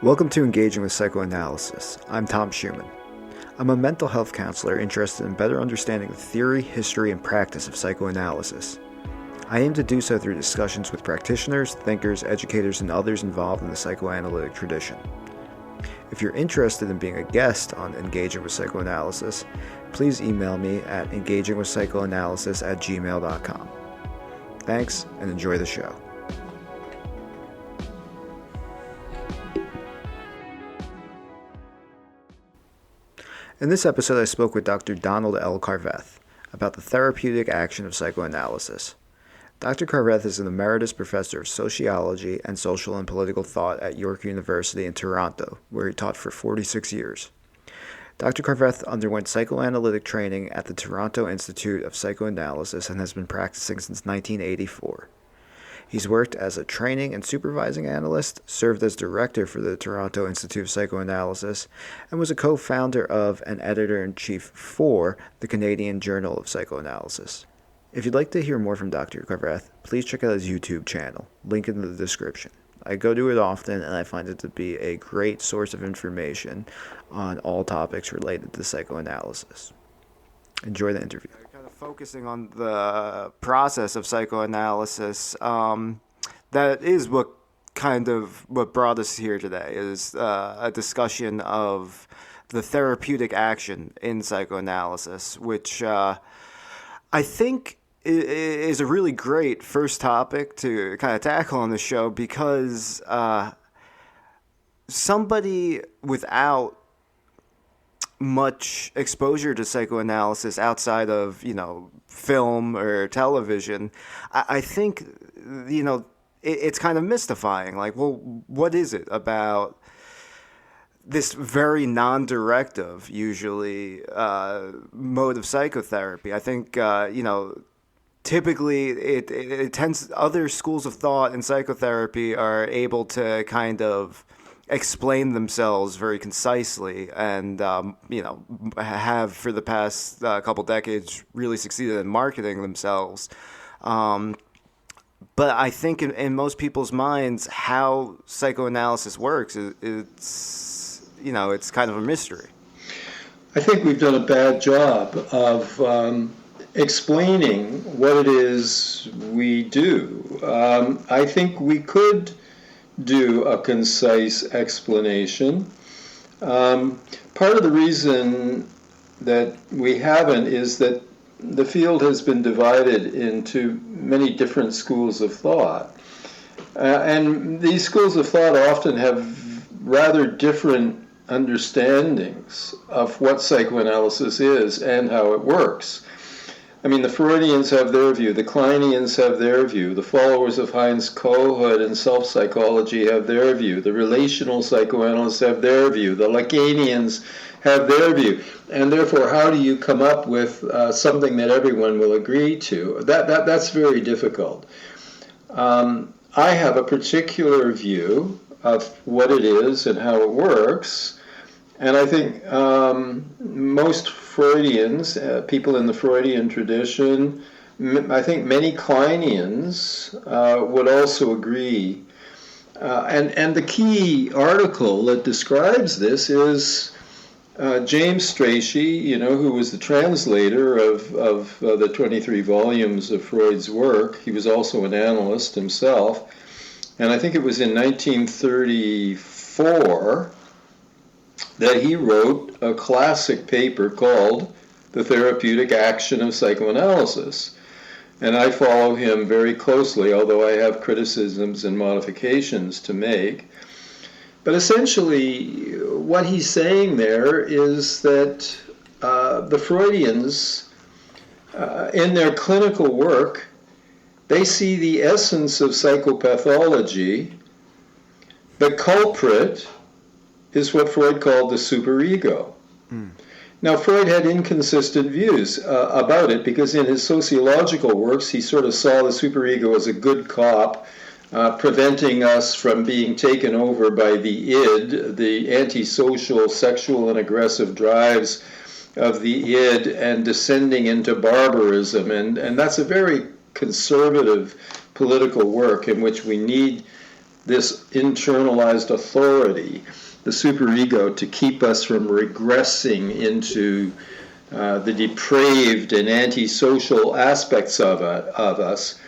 Welcome to Engaging with Psychoanalysis. I'm Tom Schumann. I'm a mental health counselor interested in better understanding the theory, history, and practice of psychoanalysis. I aim to do so through discussions with practitioners, thinkers, educators, and others involved in the psychoanalytic tradition. If you're interested in being a guest on Engaging with Psychoanalysis, please email me at engagingwithpsychoanalysis@gmail.com. Thanks, and enjoy the show. In this episode, I spoke with Dr. Donald L. Carveth about the therapeutic action of psychoanalysis. Dr. Carveth is an emeritus professor of sociology and social and political thought at York University in Toronto, where he taught for 46 years. Dr. Carveth underwent psychoanalytic training at the Toronto Institute of Psychoanalysis and has been practicing since 1984. He's worked as a training and supervising analyst, served as director for the Toronto Institute of Psychoanalysis, and was a co-founder of and editor-in-chief for the Canadian Journal of Psychoanalysis. If you'd like to hear more from Dr. Carveth, please check out his YouTube channel, link in the description. I go to it often, and I find it to be a great source of information on all topics related to psychoanalysis. Enjoy the interview. Kind of focusing on the process of psychoanalysis, that is what brought us here today, is a discussion of the therapeutic action in psychoanalysis, which I think is a really great first topic to kind of tackle on the show, because somebody without much exposure to psychoanalysis outside of, film or television, I think, it's kind of mystifying. Like, well, what is it about this very non-directive, usually, mode of psychotherapy? I think, typically it tends, other schools of thought in psychotherapy are able to kind of explain themselves very concisely and, have for the past couple decades really succeeded in marketing themselves. But I think in most people's minds, how psychoanalysis works, it's kind of a mystery. I think we've done a bad job of explaining what it is we do. I think we could do a concise explanation. Part of the reason that we haven't is that the field has been divided into many different schools of thought. And these schools of thought often have rather different understandings of what psychoanalysis is and how it works. I mean, the Freudians have their view, the Kleinians have their view, the followers of Heinz Kohut and self-psychology have their view, the relational psychoanalysts have their view, the Lacanians have their view. And therefore, how do you come up with something that everyone will agree to? That's very difficult. I have a particular view of what it is and how it works. And I think most Freudians, people in the Freudian tradition, I think many Kleinians would also agree. And the key article that describes this is James Strachey, who was the translator of the 23 volumes of Freud's work. He was also an analyst himself. And I think it was in 1934 that he wrote a classic paper called The Therapeutic Action of Psychoanalysis. And I follow him very closely, although I have criticisms and modifications to make. But essentially, what he's saying there is that the Freudians, in their clinical work, they see the essence of psychopathology. The culprit is what Freud called the superego. Now, Freud had inconsistent views about it, because in his sociological works, he sort of saw the superego as a good cop, preventing us from being taken over by the id, the antisocial, sexual, and aggressive drives of the id, and descending into barbarism. And that's a very conservative political work in which we need this internalized authority, the superego, to keep us from regressing into the depraved and antisocial aspects of us.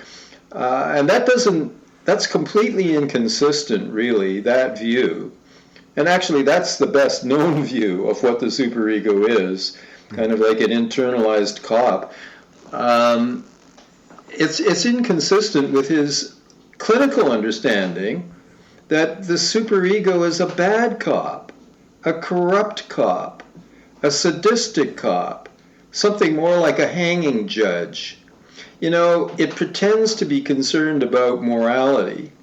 And that's completely inconsistent, really, that view. And actually, that's the best known view of what the superego is, kind of like an internalized cop. It's inconsistent with his clinical understanding that the superego is a bad cop, a corrupt cop, a sadistic cop, something more like a hanging judge. You know, it pretends to be concerned about morality,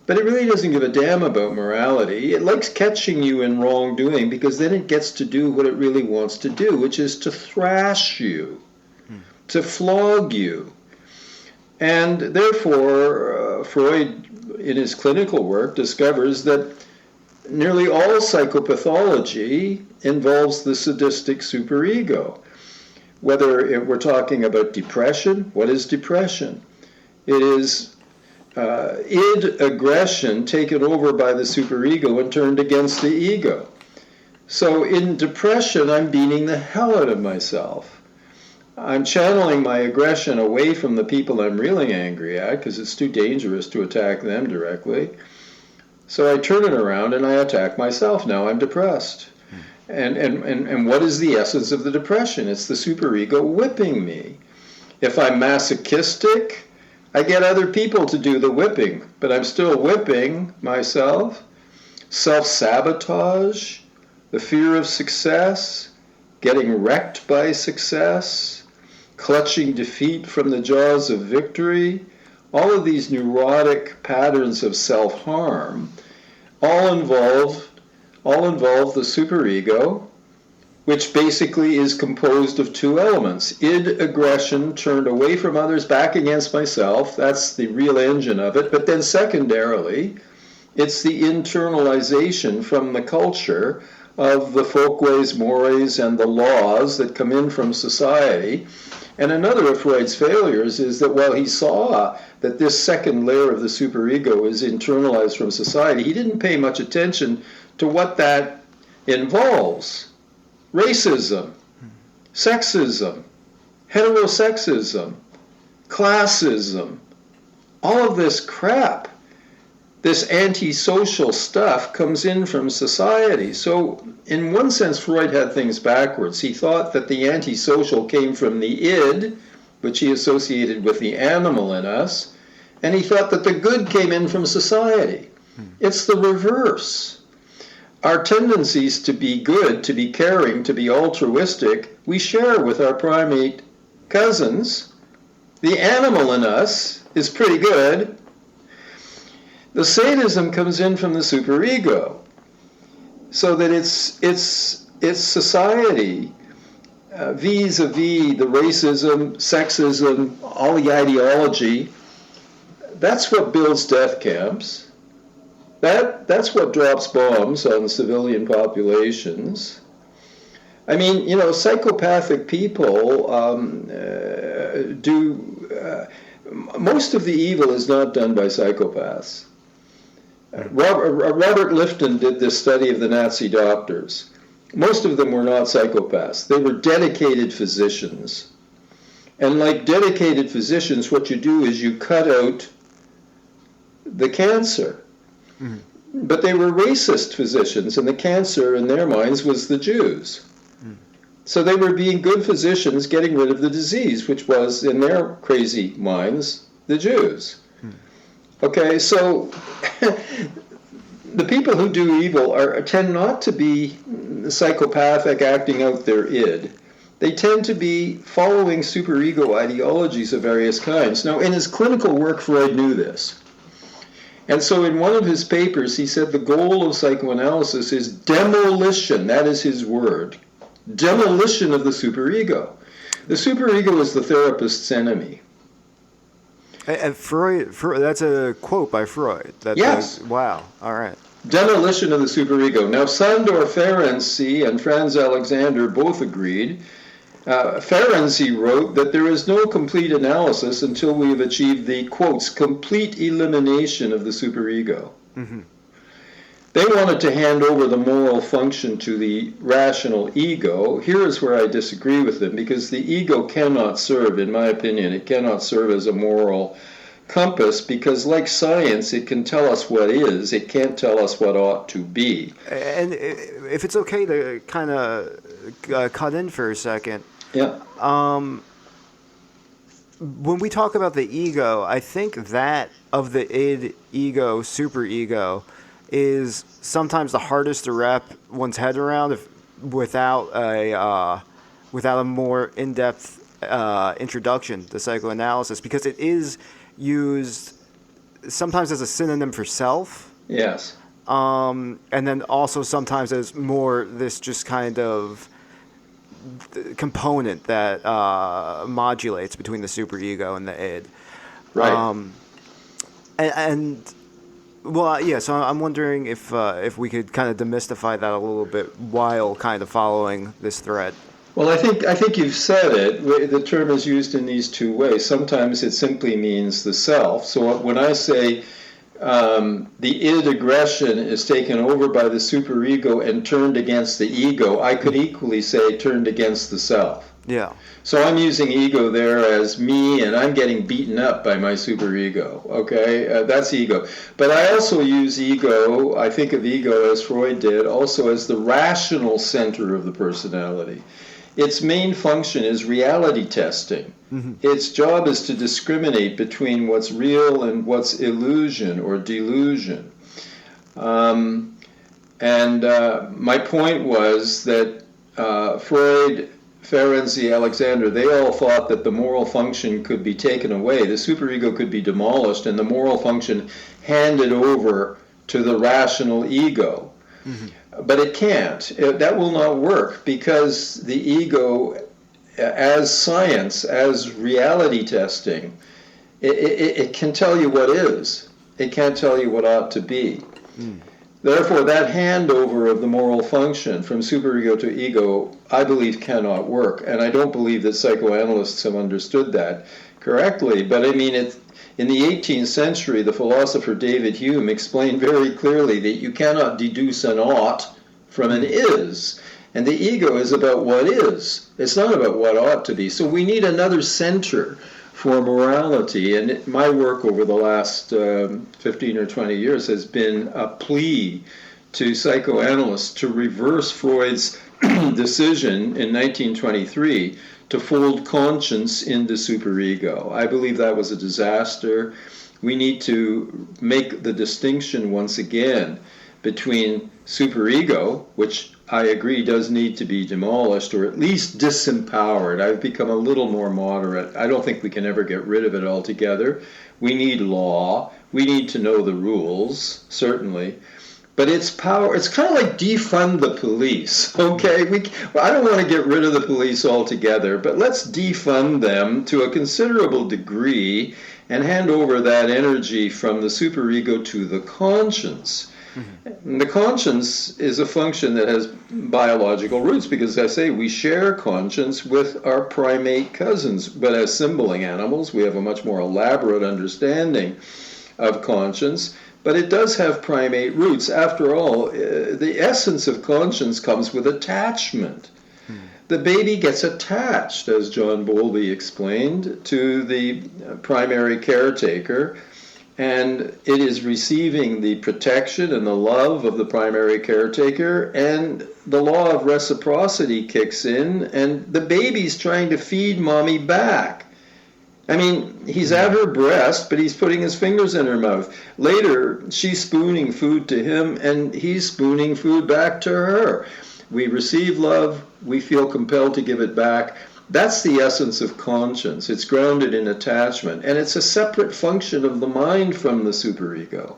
but it really doesn't give a damn about morality. It likes catching you in wrongdoing because then it gets to do what it really wants to do, which is to thrash you, to flog you. And therefore, Freud, in his clinical work, discovers that nearly all psychopathology involves the sadistic superego. Whether we're talking about depression, what is depression? It is id aggression taken over by the superego and turned against the ego. So in depression, I'm beating the hell out of myself. I'm channeling my aggression away from the people I'm really angry at because it's too dangerous to attack them directly. So I turn it around and I attack myself. Now I'm depressed. And what is the essence of the depression? It's the superego whipping me. If I'm masochistic, I get other people to do the whipping, but I'm still whipping myself. Self-sabotage, the fear of success, getting wrecked by success, clutching defeat from the jaws of victory, all of these neurotic patterns of self-harm all involve the superego, which basically is composed of two elements. Id aggression turned away from others, back against myself. That's the real engine of it. But then secondarily, it's the internalization from the culture of the folkways, mores, and the laws that come in from society. And another of Freud's failures is that while he saw that this second layer of the superego is internalized from society, he didn't pay much attention to what that involves. Racism, sexism, heterosexism, classism, all of this crap, this antisocial stuff comes in from society. So in one sense, Freud had things backwards. He thought that the antisocial came from the id, which he associated with the animal in us, and he thought that the good came in from society. It's the reverse. Our tendencies to be good, to be caring, to be altruistic, we share with our primate cousins. The animal in us is pretty good. The sadism comes in from the superego, so that it's society vis-a-vis the racism, sexism, all the ideology. That's what builds death camps. That's what drops bombs on civilian populations. I mean, you know, psychopathic people most of the evil is not done by psychopaths. Robert Lifton did this study of the Nazi doctors. Most of them were not psychopaths. They were dedicated physicians. And like dedicated physicians, what you do is you cut out the cancer. Mm-hmm. But they were racist physicians, and the cancer in their minds was the Jews. Mm. So they were being good physicians getting rid of the disease, which was, in their crazy minds, the Jews. Mm. Okay, so the people who do evil tend not to be psychopathic, acting out their id. They tend to be following superego ideologies of various kinds. Now, in his clinical work, Freud knew this. And so in one of his papers, he said the goal of psychoanalysis is demolition. That is his word. Demolition of the superego. The superego is the therapist's enemy. And Freud, that's a quote by Freud. Yes. Wow. All right. Demolition of the superego. Now, Sandor Ferenczi and Franz Alexander both agreed Ferenczi wrote that there is no complete analysis until we have achieved the, quotes, complete elimination of the superego. Mm-hmm. They wanted to hand over the moral function to the rational ego. Here is where I disagree with them, because the ego cannot serve, in my opinion, it cannot serve as a moral compass, because like science, it can tell us what is, it can't tell us what ought to be. And if it's okay to kind of cut in for a second. Yeah. When we talk about the ego, I think that of the id, ego, superego is sometimes the hardest to wrap one's head around without a more in-depth introduction to psychoanalysis, because it is used sometimes as a synonym for self. Yes. And then also sometimes as more this just kind of component that modulates between the superego and the id. Right. So I'm wondering if we could kind of demystify that a little bit while kind of following this thread. Well, I think you've said it. The term is used in these two ways. Sometimes it simply means the self. So when I say the id aggression is taken over by the superego and turned against the ego, I could equally say turned against the self. Yeah. So I'm using ego there as me, and I'm getting beaten up by my superego. Okay, that's ego. But I also use ego, I think of ego as Freud did, also as the rational center of the personality. Its main function is reality testing. Mm-hmm. Its job is to discriminate between what's real and what's illusion or delusion. My point was that Freud, Ferenczi, Alexander, they all thought that the moral function could be taken away, the superego could be demolished, and the moral function handed over to the rational ego. Mm-hmm. But it can't. That will not work, because the ego, as science, as reality testing, it can tell you what is. It can't tell you what ought to be. Mm. Therefore, that handover of the moral function from superego to ego, I believe, cannot work. And I don't believe that psychoanalysts have understood that correctly. But I mean, in the 18th century, the philosopher David Hume explained very clearly that you cannot deduce an ought from an is. And the ego is about what is. It's not about what ought to be. So we need another center for morality. And my work over the last 15 or 20 years has been a plea to psychoanalysts to reverse Freud's decision in 1923 to fold conscience into superego. I believe that was a disaster. We need to make the distinction once again between superego, which I agree does need to be demolished or at least disempowered. I've become a little more moderate. I don't think we can ever get rid of it altogether. We need law. We need to know the rules, certainly. But its power, it's kind of like defund the police, okay? I don't want to get rid of the police altogether, but let's defund them to a considerable degree and hand over that energy from the superego to the conscience. Mm-hmm. The conscience is a function that has biological roots because, as I say, we share conscience with our primate cousins, but as symboling animals, we have a much more elaborate understanding of conscience. But it does have primate roots. After all, the essence of conscience comes with attachment. The baby gets attached, as John Bowlby explained, to the primary caretaker, and it is receiving the protection and the love of the primary caretaker, and the law of reciprocity kicks in, and the baby's trying to feed mommy back. I mean, he's at her breast, but he's putting his fingers in her mouth. Later, she's spooning food to him, and he's spooning food back to her. We receive love, we feel compelled to give it back. That's the essence of conscience. It's grounded in attachment, and it's a separate function of the mind from the superego.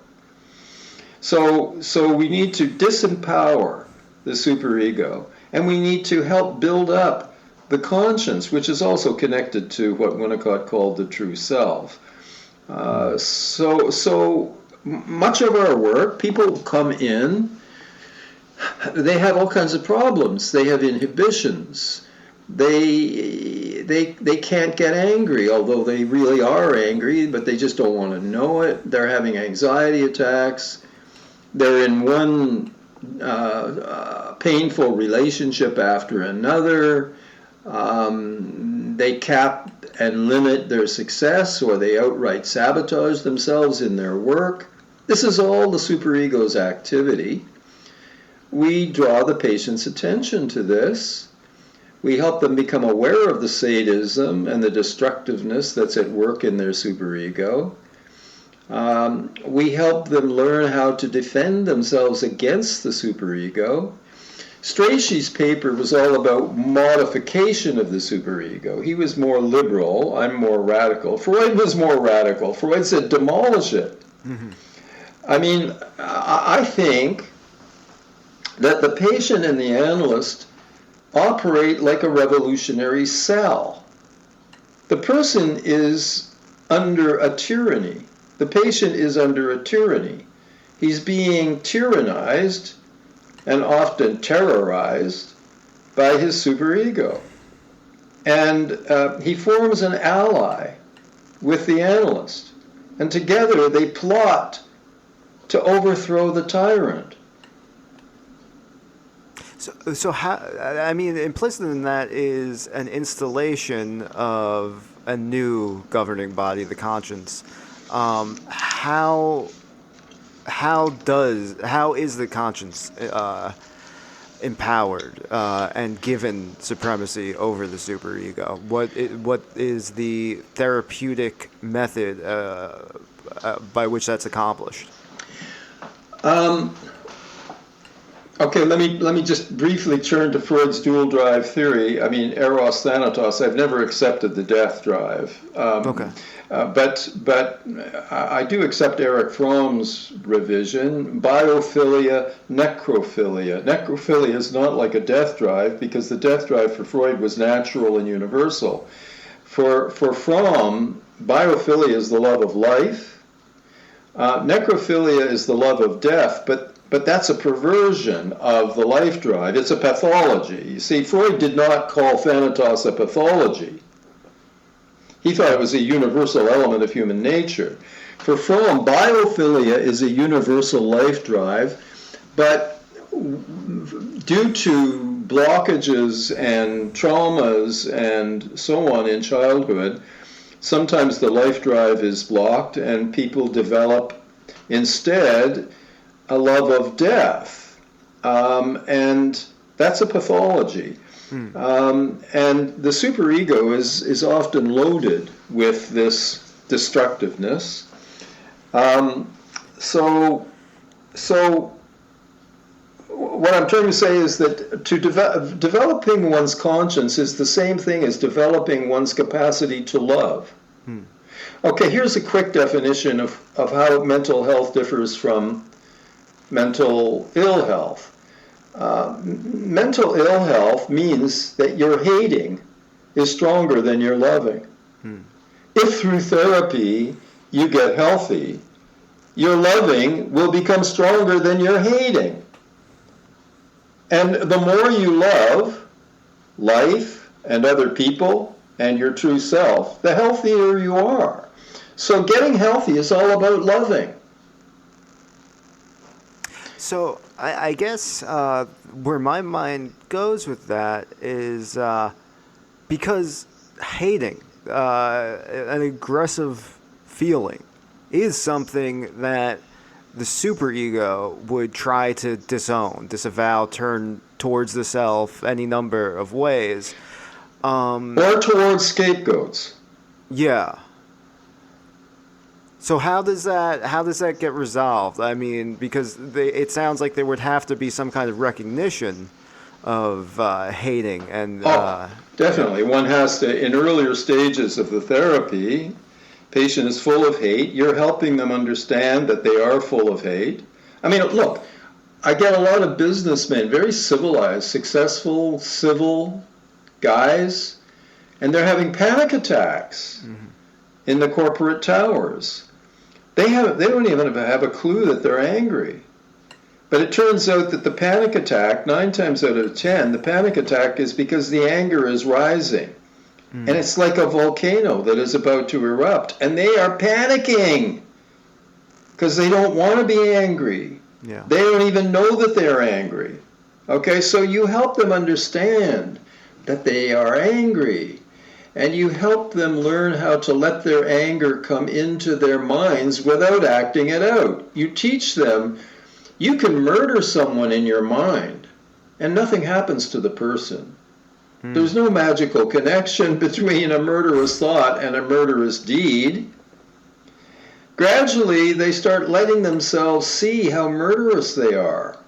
So we need to disempower the superego, and we need to help build up the conscience, which is also connected to what Winnicott called the true self. So much of our work, people come in, they have all kinds of problems. They have inhibitions. they can't get angry, although they really are angry, but they just don't want to know it. They're having anxiety attacks. They're in one painful relationship after another. They cap and limit their success, or they outright sabotage themselves in their work. This is all the superego's activity. We draw the patient's attention to this. We help them become aware of the sadism and the destructiveness that's at work in their superego. We help them learn how to defend themselves against the superego. Strachey's paper was all about modification of the superego. He was more liberal, I'm more radical. Freud was more radical. Freud said demolish it. Mm-hmm. I mean, I think that the patient and the analyst operate like a revolutionary cell. The person is under a tyranny. The patient is under a tyranny. He's being tyrannized and often terrorized by his superego. And he forms an ally with the analyst. And together they plot to overthrow the tyrant. So how, I mean, implicit in that is an installation of a new governing body, the conscience. How is the conscience empowered and given supremacy over the superego? What is the therapeutic method by which that's accomplished? Okay, let me just briefly turn to Freud's dual drive theory. I mean, Eros Thanatos. I've never accepted the death drive. Okay. But I do accept Erich Fromm's revision: biophilia, necrophilia. Necrophilia is not like a death drive, because the death drive for Freud was natural and universal. For Fromm, biophilia is the love of life. Necrophilia is the love of death, but that's a perversion of the life drive. It's a pathology. You see, Freud did not call Thanatos a pathology. He thought it was a universal element of human nature. For Fromm, biophilia is a universal life drive, but due to blockages and traumas and so on in childhood, sometimes the life drive is blocked and people develop instead a love of death. And that's a pathology. And the superego is often loaded with this destructiveness. So what I'm trying to say is that developing one's conscience is the same thing as developing one's capacity to love. Okay, here's a quick definition of how mental health differs from mental ill health. Mental ill health means that your hating is stronger than your loving. If through therapy you get healthy, your loving will become stronger than your hating. And the more you love life and other people and your true self, the healthier you are. So getting healthy is all about loving. So I guess where my mind goes with that is because hating, an aggressive feeling, is something that the superego would try to disown, disavow, turn towards the self any number of ways. Or towards scapegoats. Yeah. So how does that get resolved? I mean, because it sounds like there would have to be some kind of recognition of hating and. Definitely, one has to. In earlier stages of the therapy, patient is full of hate. You're helping them understand that they are full of hate. I mean, look, I get a lot of businessmen, very civilized, successful, civil guys, and they're having panic attacks in the corporate towers. They don't even have a clue that they're angry. But it turns out that the panic attack, 9 times out of 10, the panic attack is because the anger is rising. And it's like a volcano that is about to erupt. And they are panicking because they don't want to be angry. Yeah. They don't even know that they're angry. Okay, so you help them understand that they are angry. And you help them learn how to let their anger come into their minds without acting it out. You teach them you can murder someone in your mind and nothing happens to the person. There's no magical connection between a murderous thought and a murderous deed. Gradually, they start letting themselves see how murderous they are,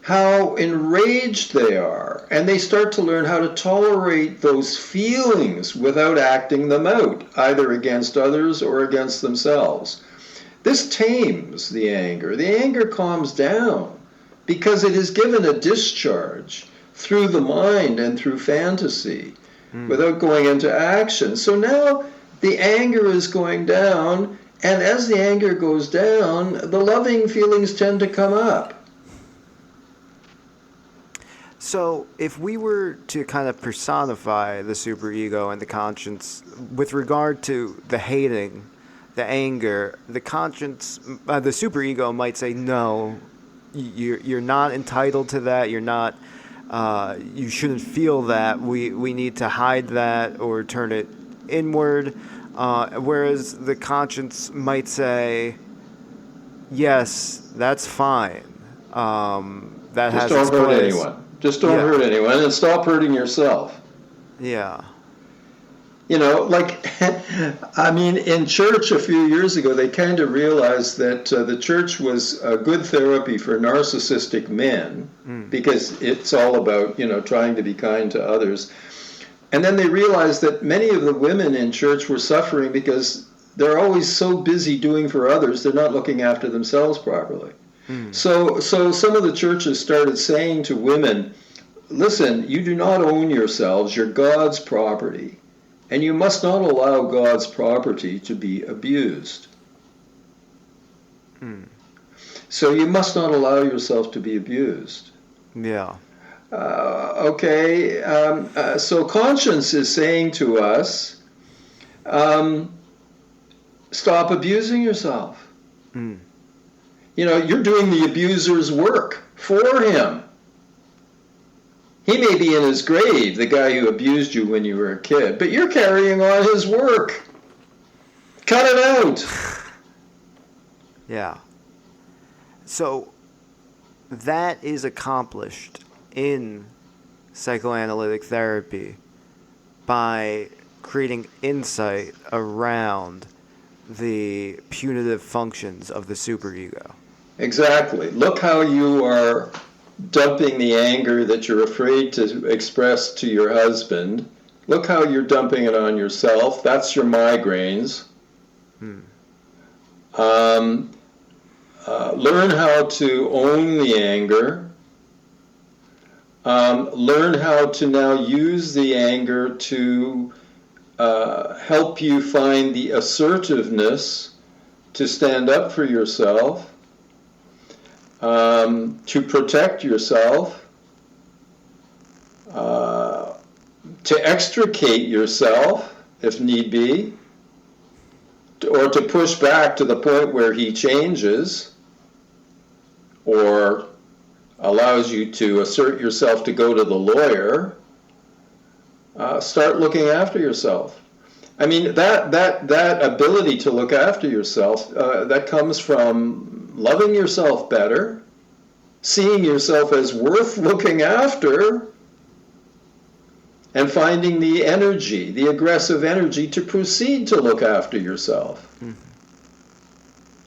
how enraged they are, and they start to learn how to tolerate those feelings without acting them out, either against others or against themselves. This tames the anger. The anger calms down because it is given a discharge through the mind and through fantasy without going into action. So now the anger is going down, and as the anger goes down, the loving feelings tend to come up. So if we were to kind of personify the superego and the conscience with regard to the hating, the anger, the conscience, the superego might say, no, you're not entitled to that, you're not... you shouldn't feel that. We need to hide that or turn it inward. Whereas the conscience might say, yes, that's fine. That Just has don't its hurt place. anyone. Just don't hurt anyone and stop hurting yourself. Yeah. You know, like, I mean, in church a few years ago, they kind of realized that the church was a good therapy for narcissistic men because it's all about, trying to be kind to others. And then they realized that many of the women in church were suffering because they're always so busy doing for others, they're not looking after themselves properly. So some of the churches started saying to women, listen, you do not own yourselves, you're God's property. And you must not allow God's property to be abused. So you must not allow yourself to be abused. Yeah. So conscience is saying to us, stop abusing yourself. You're doing the abuser's work for him. He may be in his grave, the guy who abused you when you were a kid, but you're carrying on his work. Cut it out. Yeah. So that is accomplished in psychoanalytic therapy by creating insight around the punitive functions of the superego. Exactly. Look how you are dumping the anger that you're afraid to express to your husband. Look how you're dumping it on yourself. That's your migraines. Learn how to own the anger. Learn how to now use the anger to help you find the assertiveness to stand up for yourself. To protect yourself, to extricate yourself if need be, or to push back to the point where he changes or allows you to assert yourself to go to the lawyer. Start looking after yourself. I mean, that ability to look after yourself, that comes from loving yourself better, seeing yourself as worth looking after, and finding the energy, the aggressive energy to proceed to look after yourself.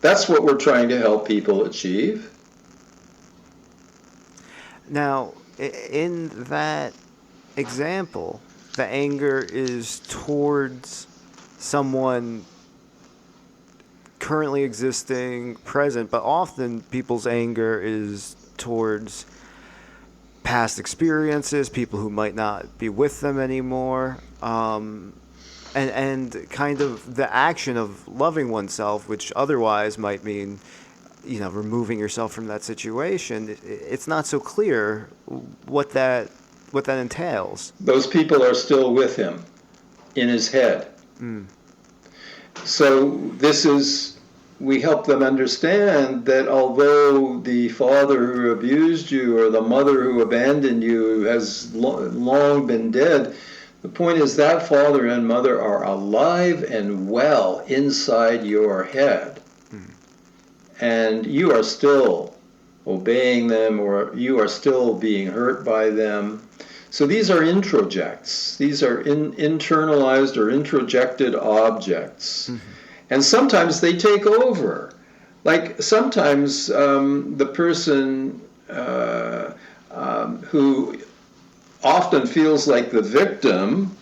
That's what we're trying to help people achieve. Now, in that example, the anger is towards someone currently existing, present, but often people's anger is towards past experiences, people who might not be with them anymore, and kind of the action of loving oneself, which otherwise might mean removing yourself from that situation, it's not so clear what that entails. Those people are still with him in his head. So we help them understand that although the father who abused you or the mother who abandoned you has long been dead, the point is that father and mother are alive and well inside your head. And you are still obeying them, or you are still being hurt by them. So these are introjects. These are internalized or introjected objects. And sometimes they take over. Like sometimes the person who often feels like the victim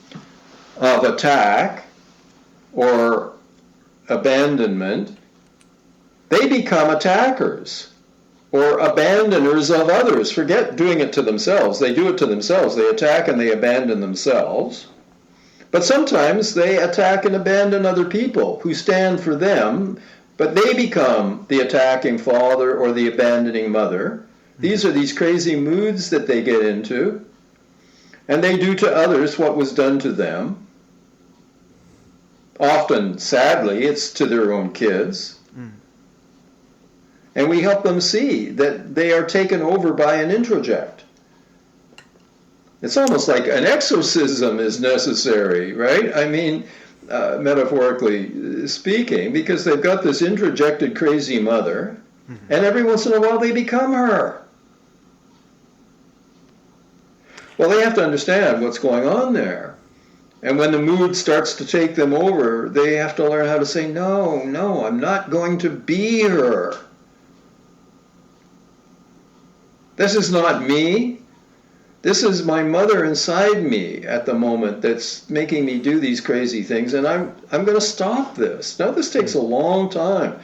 of attack or abandonment, they become attackers or abandoners of others. Forget doing it to themselves. They do it to themselves. They attack and they abandon themselves. But sometimes they attack and abandon other people who stand for them, but they become the attacking father or the abandoning mother. These are these crazy moods that they get into, and they do to others what was done to them. Often, sadly, it's to their own kids. And we help them see that they are taken over by an introject. It's almost like an exorcism is necessary, right? I mean, metaphorically speaking, because they've got this introjected crazy mother, and every once in a while they become her. Well, they have to understand what's going on there. And when the mood starts to take them over, they have to learn how to say, no, I'm not going to be her. This is not me. This is my mother inside me at the moment that's making me do these crazy things, and I'm going to stop this. Now, this takes a long time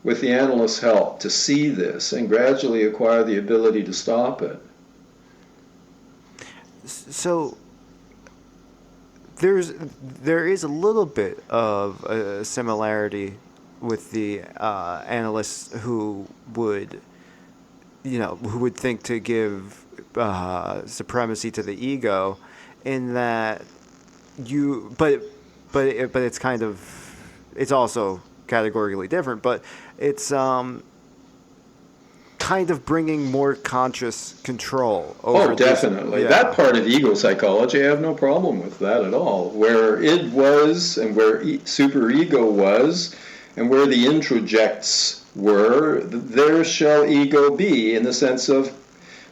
with the analyst's help to see this and gradually acquire the ability to stop it. So there is a little bit of a similarity with the analysts who would think to give supremacy to the ego, in that but it's kind of, it's also categorically different, but it's kind of bringing more conscious control over. Oh, definitely. That part of ego psychology, I have no problem with that at all. Where id was and where superego was and where the introjects were, there shall ego be, in the sense of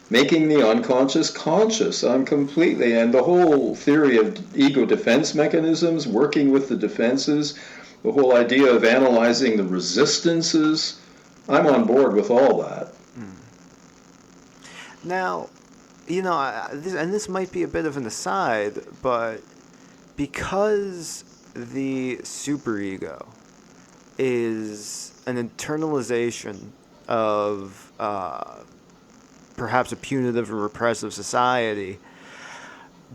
making the unconscious conscious completely. And the whole theory of ego defense mechanisms, working with the defenses, the whole idea of analyzing the resistances, I'm on board with all that. Now, this might be a bit of an aside, but because the superego is an internalization of perhaps a punitive and repressive society,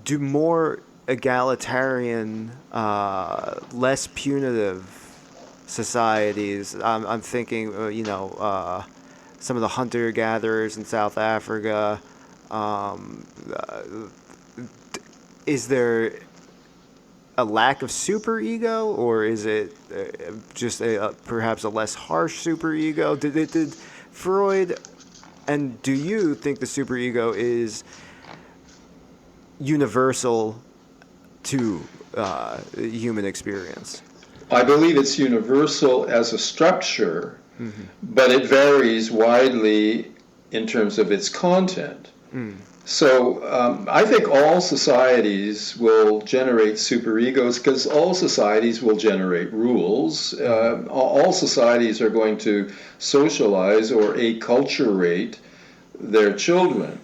do more egalitarian, less punitive societies, I'm thinking, some of the hunter-gatherers in South Africa, is there a lack of superego, or is it just perhaps a less harsh superego? Did Freud, and do you think the superego is universal to human experience? I believe it's universal as a structure, but it varies widely in terms of its content. So I think all societies will generate superegos, because all societies will generate rules. All societies are going to socialize or acculturate their children.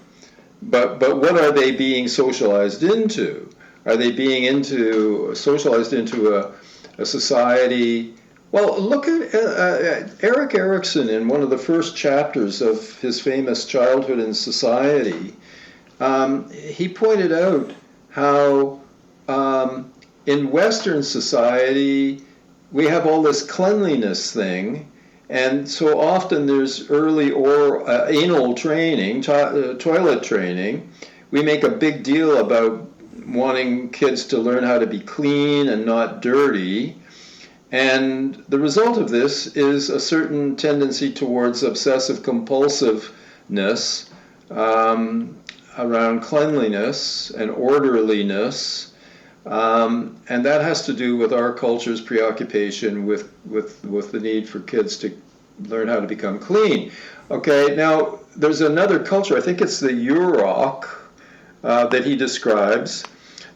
But what are they being socialized into? Are they being socialized into a society? Well, look at Erik Erikson in one of the first chapters of his famous Childhood in Society. He pointed out how in Western society we have all this cleanliness thing, And so often there's early or anal training, toilet training. We make a big deal about wanting kids to learn how to be clean and not dirty. And the result of this is a certain tendency towards obsessive compulsiveness around cleanliness and orderliness. And that has to do with our culture's preoccupation with the need for kids to learn how to become clean. Okay, now there's another culture, I think it's the Yurok that he describes.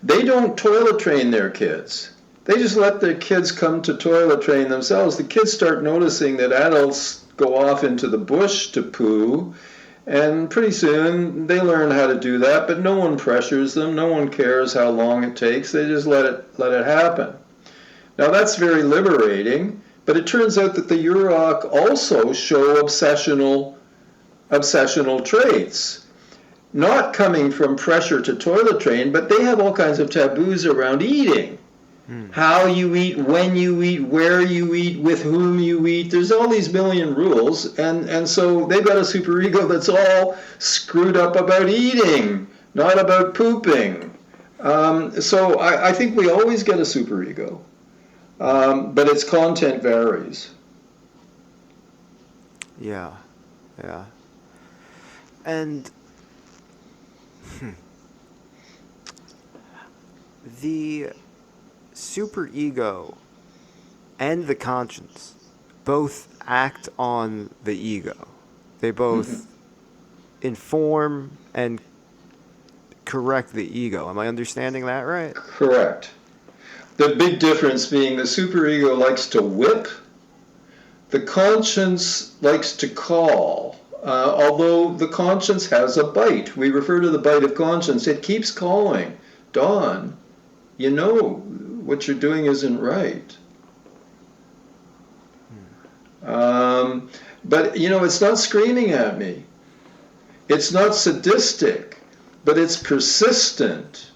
They don't toilet train their kids. They just let their kids come to toilet train themselves. The kids start noticing that adults go off into the bush to poo, and pretty soon they learn how to do that, but no one pressures them, no one cares how long it takes, they just let it happen. Now that's very liberating, but it turns out that the Yurok also show obsessional traits. Not coming from pressure to toilet train, but they have all kinds of taboos around eating. How you eat, when you eat, where you eat, with whom you eat. There's all these million rules, and so they've got a superego that's all screwed up about eating, not about pooping. So I think we always get a superego, but its content varies. Yeah. And the superego and the conscience both act on the ego. They both inform and correct the ego. Am I understanding that right? Correct. The big difference being the superego likes to whip, the conscience likes to call. Although the conscience has a bite. We refer to the bite of conscience. It keeps calling. Dawn, you know what you're doing isn't right. But, it's not screaming at me. It's not sadistic, but it's persistent.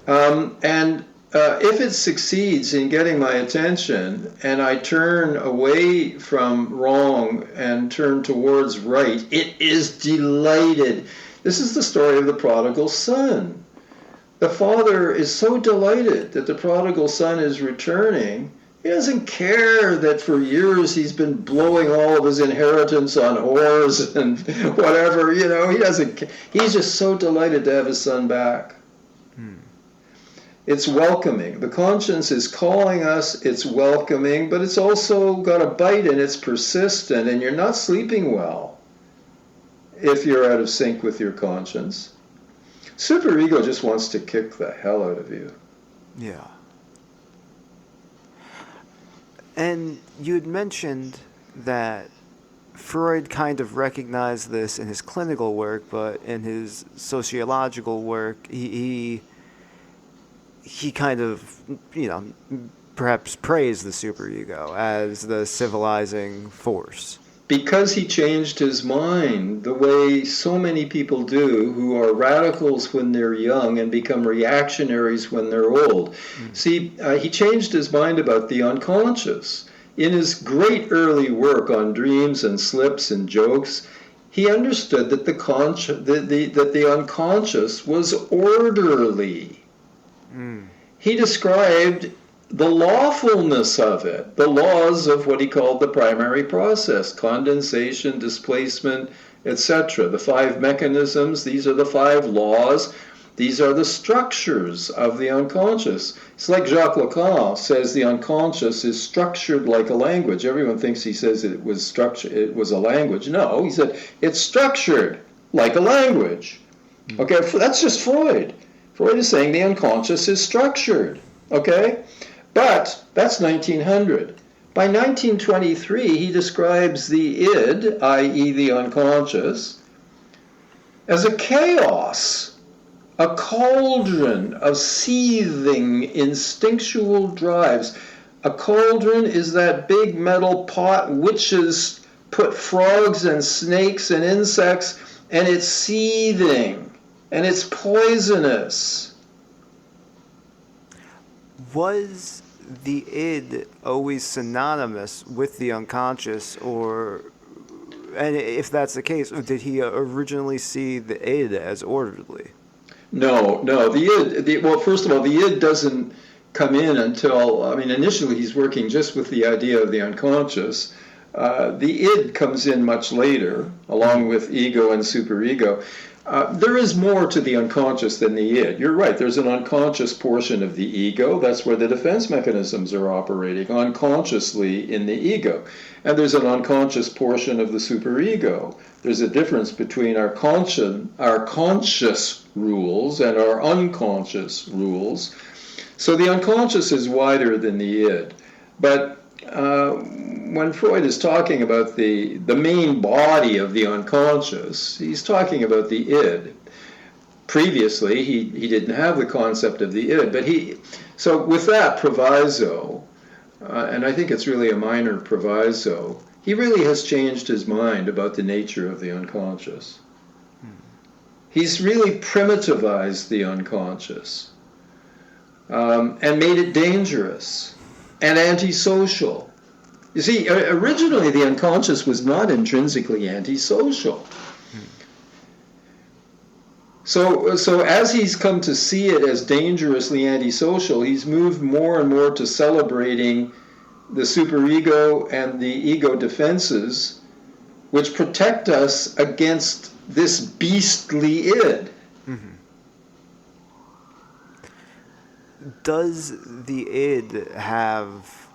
And if it succeeds in getting my attention and I turn away from wrong and turn towards right, it is delighted. This is the story of the prodigal son. The father is so delighted that the prodigal son is returning. He doesn't care that for years he's been blowing all of his inheritance on whores and whatever, he doesn't care. He's just so delighted to have his son back. It's welcoming. The conscience is calling us, it's welcoming, but it's also got a bite and it's persistent, and you're not sleeping well if you're out of sync with your conscience. Superego just wants to kick the hell out of you. Yeah. And you had mentioned that Freud kind of recognized this in his clinical work, but in his sociological work, he kind of, perhaps praised the superego as the civilizing force. Because he changed his mind the way so many people do who are radicals when they're young and become reactionaries when they're old. See, he changed his mind about the unconscious. In his great early work on dreams and slips and jokes, he understood that the unconscious was orderly. He described the lawfulness of it, the laws of what he called the primary process, condensation, displacement, etc. The 5 mechanisms, these are the 5 laws, these are the structures of the unconscious. It's like Jacques Lacan says the unconscious is structured like a language. Everyone thinks he says it was a language. No, he said it's structured like a language. Okay, that's just Freud. Freud is saying the unconscious is structured. Okay? But that's 1900. By 1923, he describes the id, i.e. the unconscious, as a chaos, a cauldron of seething instinctual drives. A cauldron is that big metal pot witches put frogs and snakes and insects, and it's seething, and it's poisonous. Was the id always synonymous with the unconscious, and if that's the case, did he originally see the id as orderly? No, no. Well, first of all, the id doesn't come in until, I mean, initially he's working just with the idea of the unconscious. The id comes in much later, along with ego and superego. There is more to the unconscious than the id. You're right, there's an unconscious portion of the ego. That's where the defense mechanisms are operating, unconsciously in the ego. And there's an unconscious portion of the superego. There's a difference between our conscious rules and our unconscious rules. So the unconscious is wider than the id. But when Freud is talking about the main body of the unconscious, he's talking about the id. Previously, he didn't have the concept of the id, so with that proviso, and I think it's really a minor proviso, he really has changed his mind about the nature of the unconscious. He's really primitivized the unconscious and made it dangerous and antisocial. You see, originally the unconscious was not intrinsically antisocial. So as he's come to see it as dangerously antisocial, he's moved more and more to celebrating the superego and the ego defenses, which protect us against this beastly id. Mm-hmm. Does the id have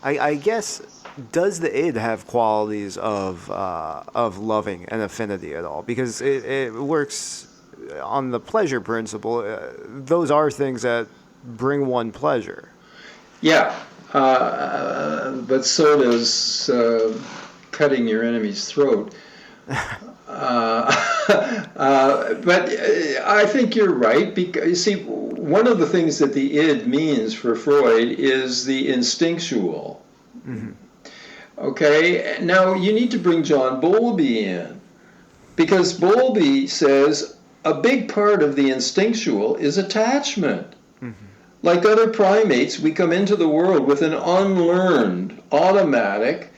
I guess, does the id have qualities of loving and affinity at all? Because it works on the pleasure principle. Those are things that bring one pleasure. Yeah, but so does cutting your enemy's throat. But I think you're right, because you see, one of the things that the id means for Freud is the instinctual. Mm-hmm. Okay, now you need to bring John Bowlby in, because Bowlby says a big part of the instinctual is attachment. Mm-hmm. Like other primates, we come into the world with an unlearned, automatic,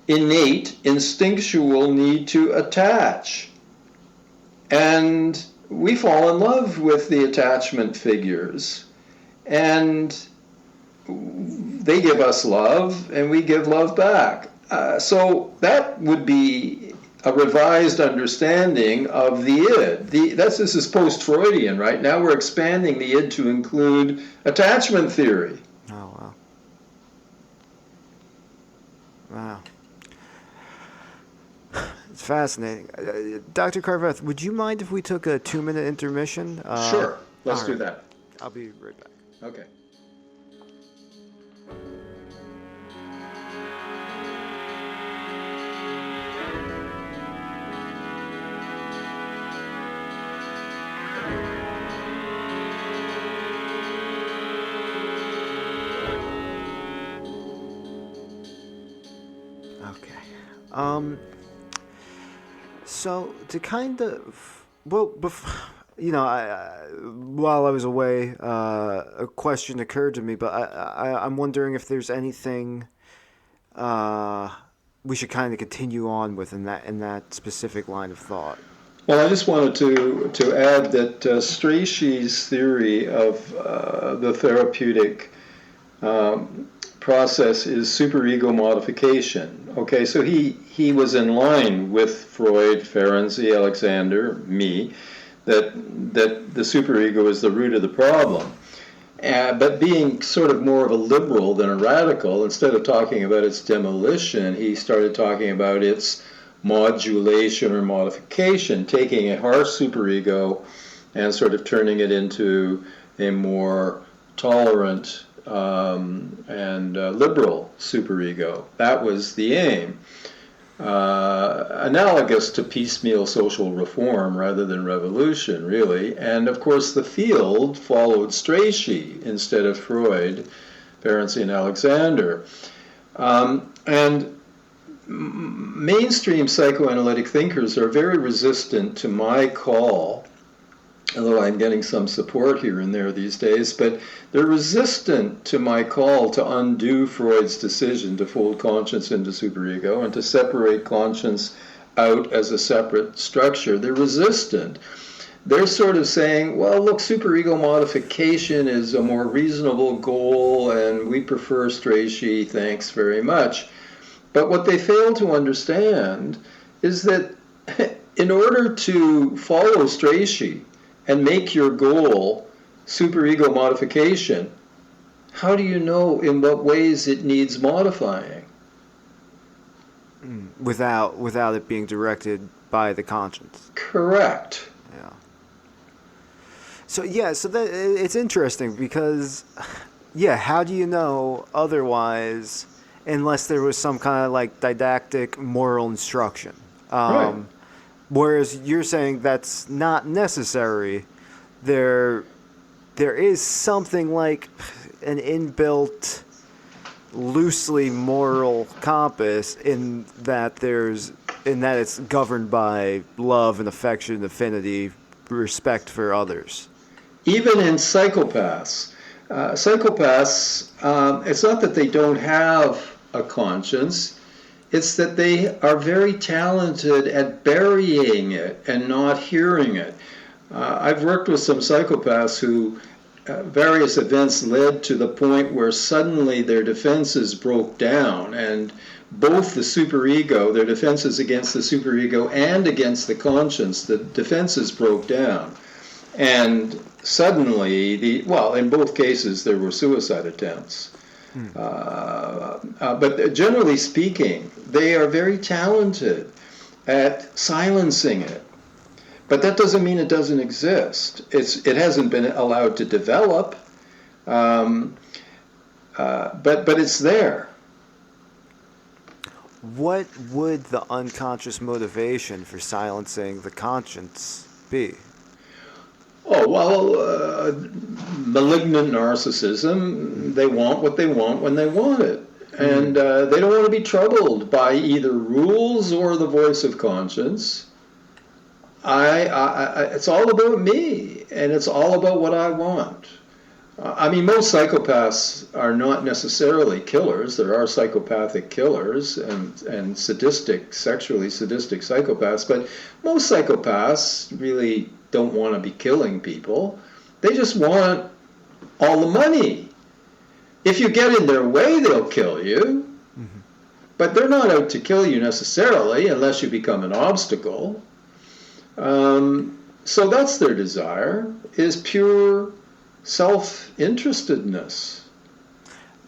innate, instinctual need to attach. And we fall in love with the attachment figures. And they give us love, and we give love back. So that would be a revised understanding of the id. This is post-Freudian, right? Now we're expanding the id to include attachment theory. Oh, wow. Wow. It's fascinating. Dr. Carveth, would you mind if we took a 2-minute intermission? Sure. Let's do that. I'll be right back. Okay. So to kind of, while I was away, a question occurred to me, but I'm wondering if there's anything we should kind of continue on with in that specific line of thought. Well, I just wanted to add that Strachey's theory of the therapeutic process is superego modification. Okay, so he was in line with Freud, Ferenczi, Alexander, me, that the superego is the root of the problem. But being sort of more of a liberal than a radical, instead of talking about its demolition, he started talking about its modulation or modification, taking a harsh superego and sort of turning it into a more tolerant and liberal superego. That was the aim. Analogous to piecemeal social reform rather than revolution, really. And of course the field followed Strachey instead of Freud, Ferenczi and Alexander. And mainstream psychoanalytic thinkers are very resistant to my call although I'm getting some support here and there these days, but they're resistant to my call to undo Freud's decision to fold conscience into superego and to separate conscience out as a separate structure. They're resistant. They're sort of saying, well, look, superego modification is a more reasonable goal, and we prefer Strachey, thanks very much. But what they fail to understand is that in order to follow Strachey and make your goal superego modification, how do you know in what ways it needs modifying? Without it being directed by the conscience. Correct. Yeah. So it's interesting because, how do you know otherwise unless there was some kind of like didactic moral instruction? Right. Whereas you're saying that's not necessary. There is something like an inbuilt, loosely moral compass in that it's governed by love and affection, affinity, respect for others. Even in psychopaths, it's not that they don't have a conscience, it's that they are very talented at burying it and not hearing it. I've worked with some psychopaths who various events led to the point where suddenly their defenses broke down, and both the superego, their defenses against the superego and against the conscience, the defenses broke down. And suddenly, in both cases, there were suicide attempts. But generally speaking, they are very talented at silencing it. But that doesn't mean it doesn't exist. It hasn't been allowed to develop, but it's there. What would the unconscious motivation for silencing the conscience be? Oh, well, malignant narcissism, they want what they want when they want it. And they don't want to be troubled by either rules or the voice of conscience. It's all about me, and it's all about what I want. Most psychopaths are not necessarily killers. There are psychopathic killers and sexually sadistic psychopaths, but most psychopaths really don't want to be killing people. They just want all the money. If you get in their way, they'll kill you. Mm-hmm. But they're not out to kill you necessarily unless you become an obstacle. So that's their desire, is pure self-interestedness.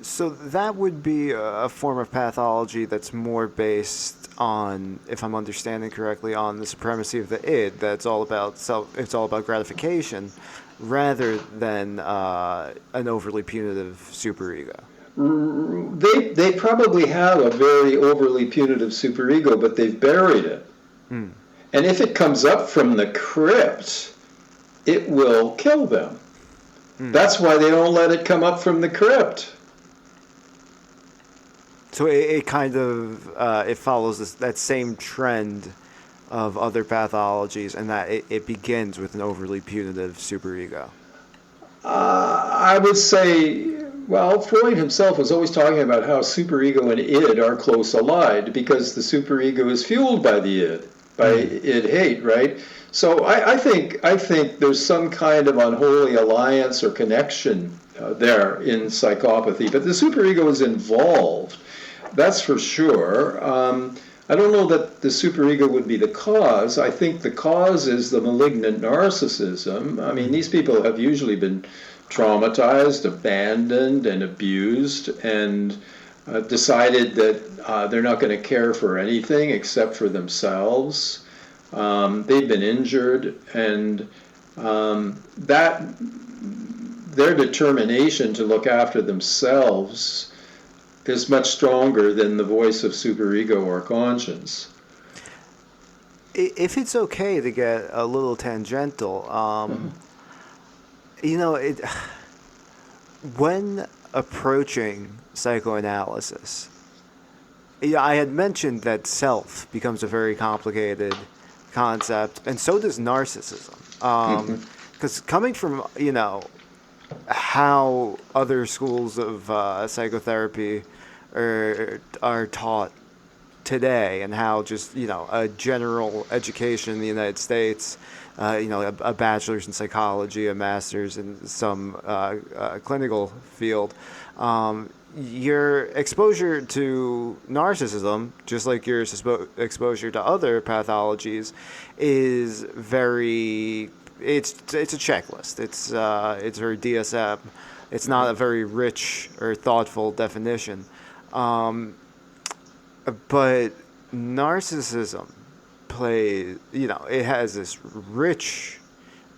So that would be a form of pathology that's more based on, if I'm understanding correctly, on the supremacy of the id. That's all about it's all about gratification, rather than an overly punitive superego. They probably have a very overly punitive superego, but they've buried it. And if it comes up from the crypt, it will kill them. That's why they don't let it come up from the crypt. So it kind of it follows that same trend of other pathologies, and that it begins with an overly punitive superego. I would say, well, Freud himself was always talking about how superego and id are close allied because the superego is fueled by the id, by id hate, right? So I think there's some kind of unholy alliance or connection there in psychopathy, but the superego is involved. That's for sure. I don't know that the superego would be the cause. I think the cause is the malignant narcissism. These people have usually been traumatized, abandoned, and abused, and decided that they're not going to care for anything except for themselves. They've been injured, and that their determination to look after themselves is much stronger than the voice of superego or conscience. If it's okay to get a little tangential, when approaching psychoanalysis, I had mentioned that self becomes a very complicated concept, and so does narcissism. because coming from, how other schools of psychotherapy are taught today, and how just, a general education in the United States, a bachelor's in psychology, a master's in some clinical field, your exposure to narcissism, just like your exposure to other pathologies, is very. It's a checklist. It's very DSM. It's not a very rich or thoughtful definition. But narcissism plays. It has this rich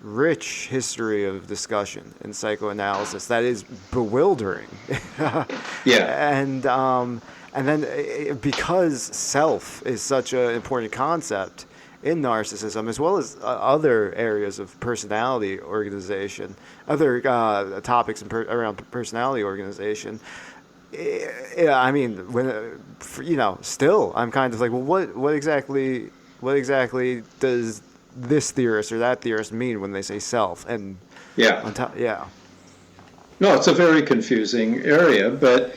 history of discussion in psychoanalysis that is bewildering. Yeah. And then because self is such an important concept in narcissism, as well as other areas of personality organization, other topics around personality organization. I mean, still, I'm kind of like, well, what exactly does this theorist or that theorist mean when they say self? And yeah. No, it's a very confusing area, but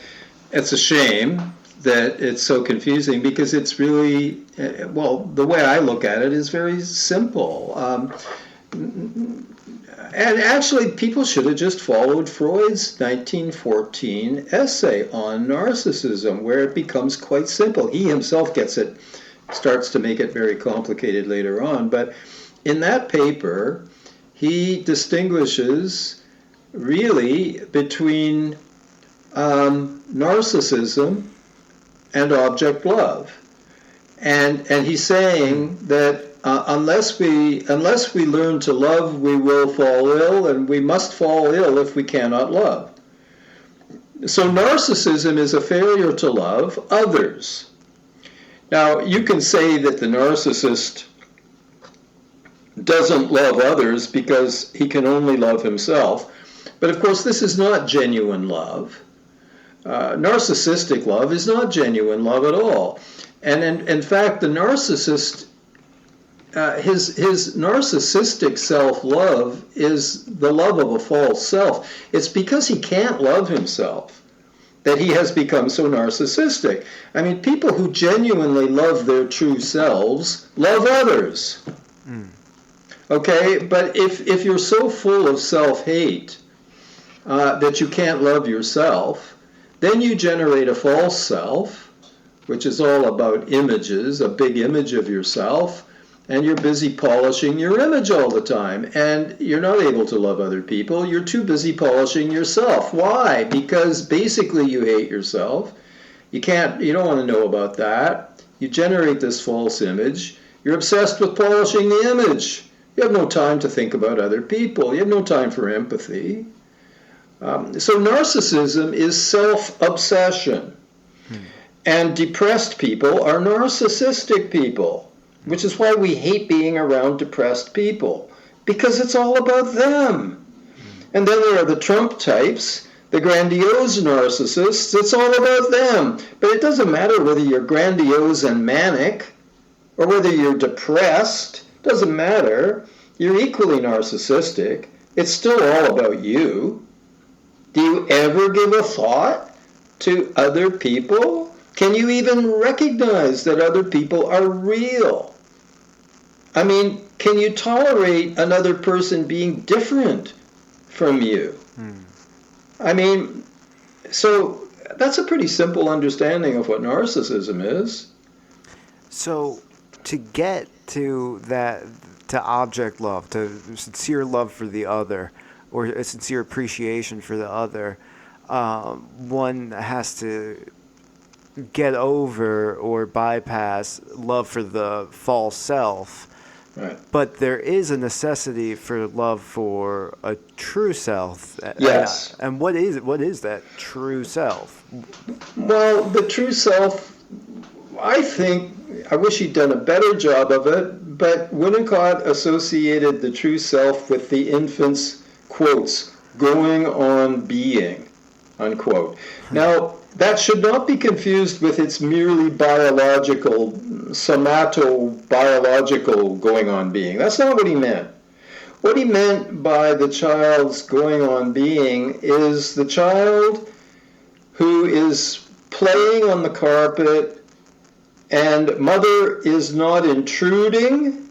it's a shame that it's so confusing, because it's really, the way I look at it is very simple. And actually, people should have just followed Freud's 1914 essay on narcissism, where it becomes quite simple. He himself starts to make it very complicated later on. But in that paper, he distinguishes really between narcissism and object love, and he's saying that unless we learn to love, we will fall ill, and we must fall ill if we cannot love. So narcissism is a failure to love others. Now, you can say that the narcissist doesn't love others because he can only love himself, but of course this is not genuine love. Narcissistic love is not genuine love at all. And in fact, the narcissist, his narcissistic self-love is the love of a false self. It's because he can't love himself that he has become so narcissistic. I mean, people who genuinely love their true selves love others. Okay, but if you're so full of self-hate that you can't love yourself, then you generate a false self, which is all about images, a big image of yourself, and you're busy polishing your image all the time, and you're not able to love other people. You're too busy polishing yourself. Why? Because basically you hate yourself. You don't want to know about that. You generate this false image. You're obsessed with polishing the image. You have no time to think about other people. You have no time for empathy. So narcissism is self-obsession. And depressed people are narcissistic people, which is why we hate being around depressed people, because it's all about them. And then there are the Trump types, the grandiose narcissists. It's all about them. But it doesn't matter whether you're grandiose and manic or whether you're depressed. It doesn't matter. You're equally narcissistic. It's still all about you. Do you ever give a thought to other people? Can you even recognize that other people are real? I mean, can you tolerate another person being different from you? I mean, so that's a pretty simple understanding of what narcissism is. So to get to that, to object love, to sincere love for the other, or a sincere appreciation for the other, one has to get over or bypass love for the false self. Right. But there is a necessity for love for a true self. Yes. And what is that true self? Well, the true self, I wish he'd done a better job of it, but Winnicott associated the true self with the infant's, quotes, going on being, unquote. Now, that should not be confused with its merely biological, somatobiological going on being. That's not what he meant. what he meant by the child's going on being is the child who is playing on the carpet and mother is not intruding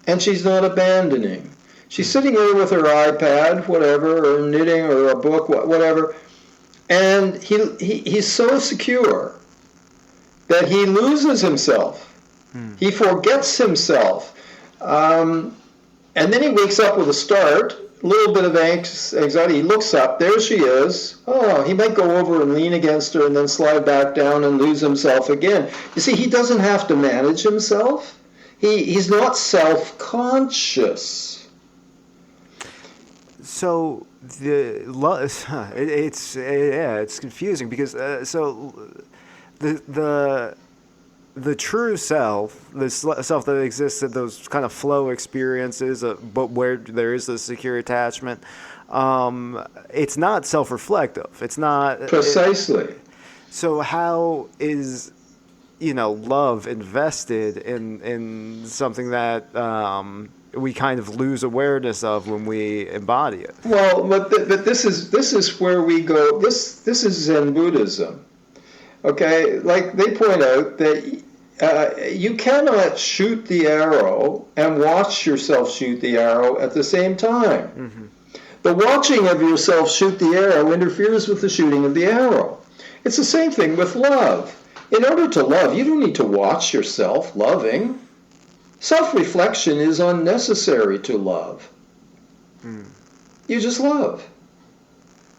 and she's not abandoning. She's sitting there with her iPad, whatever, or knitting or a book, whatever, and he's so secure that he loses himself. He forgets himself. And then he wakes up with a start, a little bit of anxiety. He looks up, there she is. Oh, he might go over and lean against her and then slide back down and lose himself again. You see, he doesn't have to manage himself. He's not self-conscious. So it's confusing because the true self, the self that exists in those kind of flow experiences, but where there is a secure attachment, it's not self-reflective. It's not precisely. So how is love invested in something that we kind of lose awareness of when we embody it? Well, but this is where we go. This is Zen Buddhism. Okay, like they point out that you cannot shoot the arrow and watch yourself shoot the arrow at the same time. Mm-hmm. The watching of yourself shoot the arrow interferes with the shooting of the arrow. It's the same thing with love. In order to love, you don't need to watch yourself loving. Self-reflection is unnecessary to love. Mm. You just love.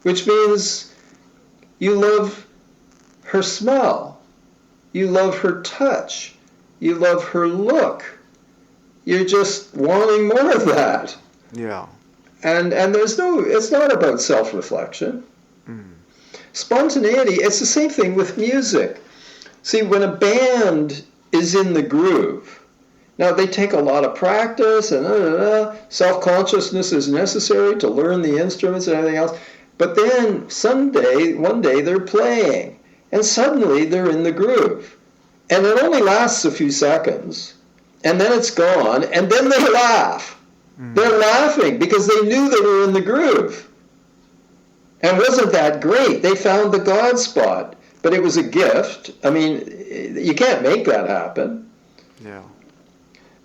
Which means you love her smell. You love her touch. You love her look. You're just wanting more of that. Yeah. And it's not about self-reflection. Mm. Spontaneity, it's the same thing with music. See, when a band is in the groove, now, they take a lot of practice, and self-consciousness is necessary to learn the instruments and everything else. But then one day, they're playing, and suddenly they're in the groove. And it only lasts a few seconds, and then it's gone, and then they laugh. Mm. They're laughing because they knew they were in the groove. And wasn't that great? They found the God spot, but it was a gift. I mean, you can't make that happen. Yeah.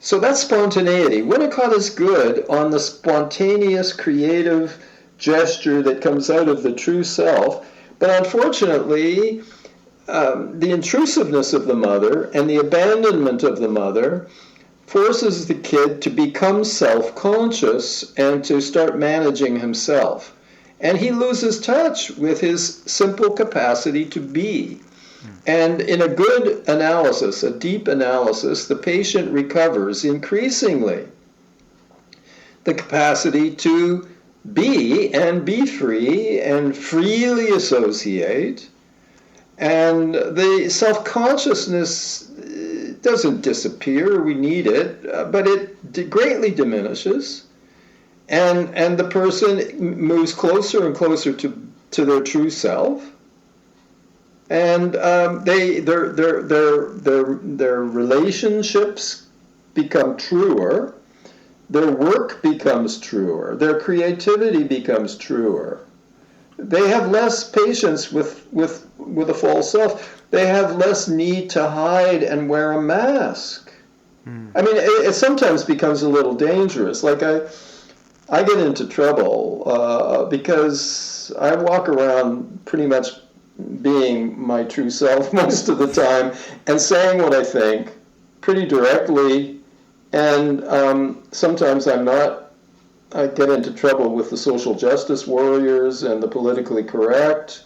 So that's spontaneity. Winnicott is good on the spontaneous, creative gesture that comes out of the true self. But unfortunately, the intrusiveness of the mother and the abandonment of the mother forces the kid to become self-conscious and to start managing himself. And he loses touch with his simple capacity to be. And in a good analysis, a deep analysis, the patient recovers increasingly the capacity to be and be free and freely associate. And the self-consciousness doesn't disappear, we need it, but it greatly diminishes. And the person moves closer and closer to their true self. And their relationships become truer, their work becomes truer, their creativity becomes truer. They have less patience with a false self. They have less need to hide and wear a mask. Mm. I mean, it sometimes becomes a little dangerous. Like I get into trouble because I walk around pretty much being my true self most of the time and saying what I think pretty directly, and sometimes I'm not. I get into trouble with the social justice warriors and the politically correct,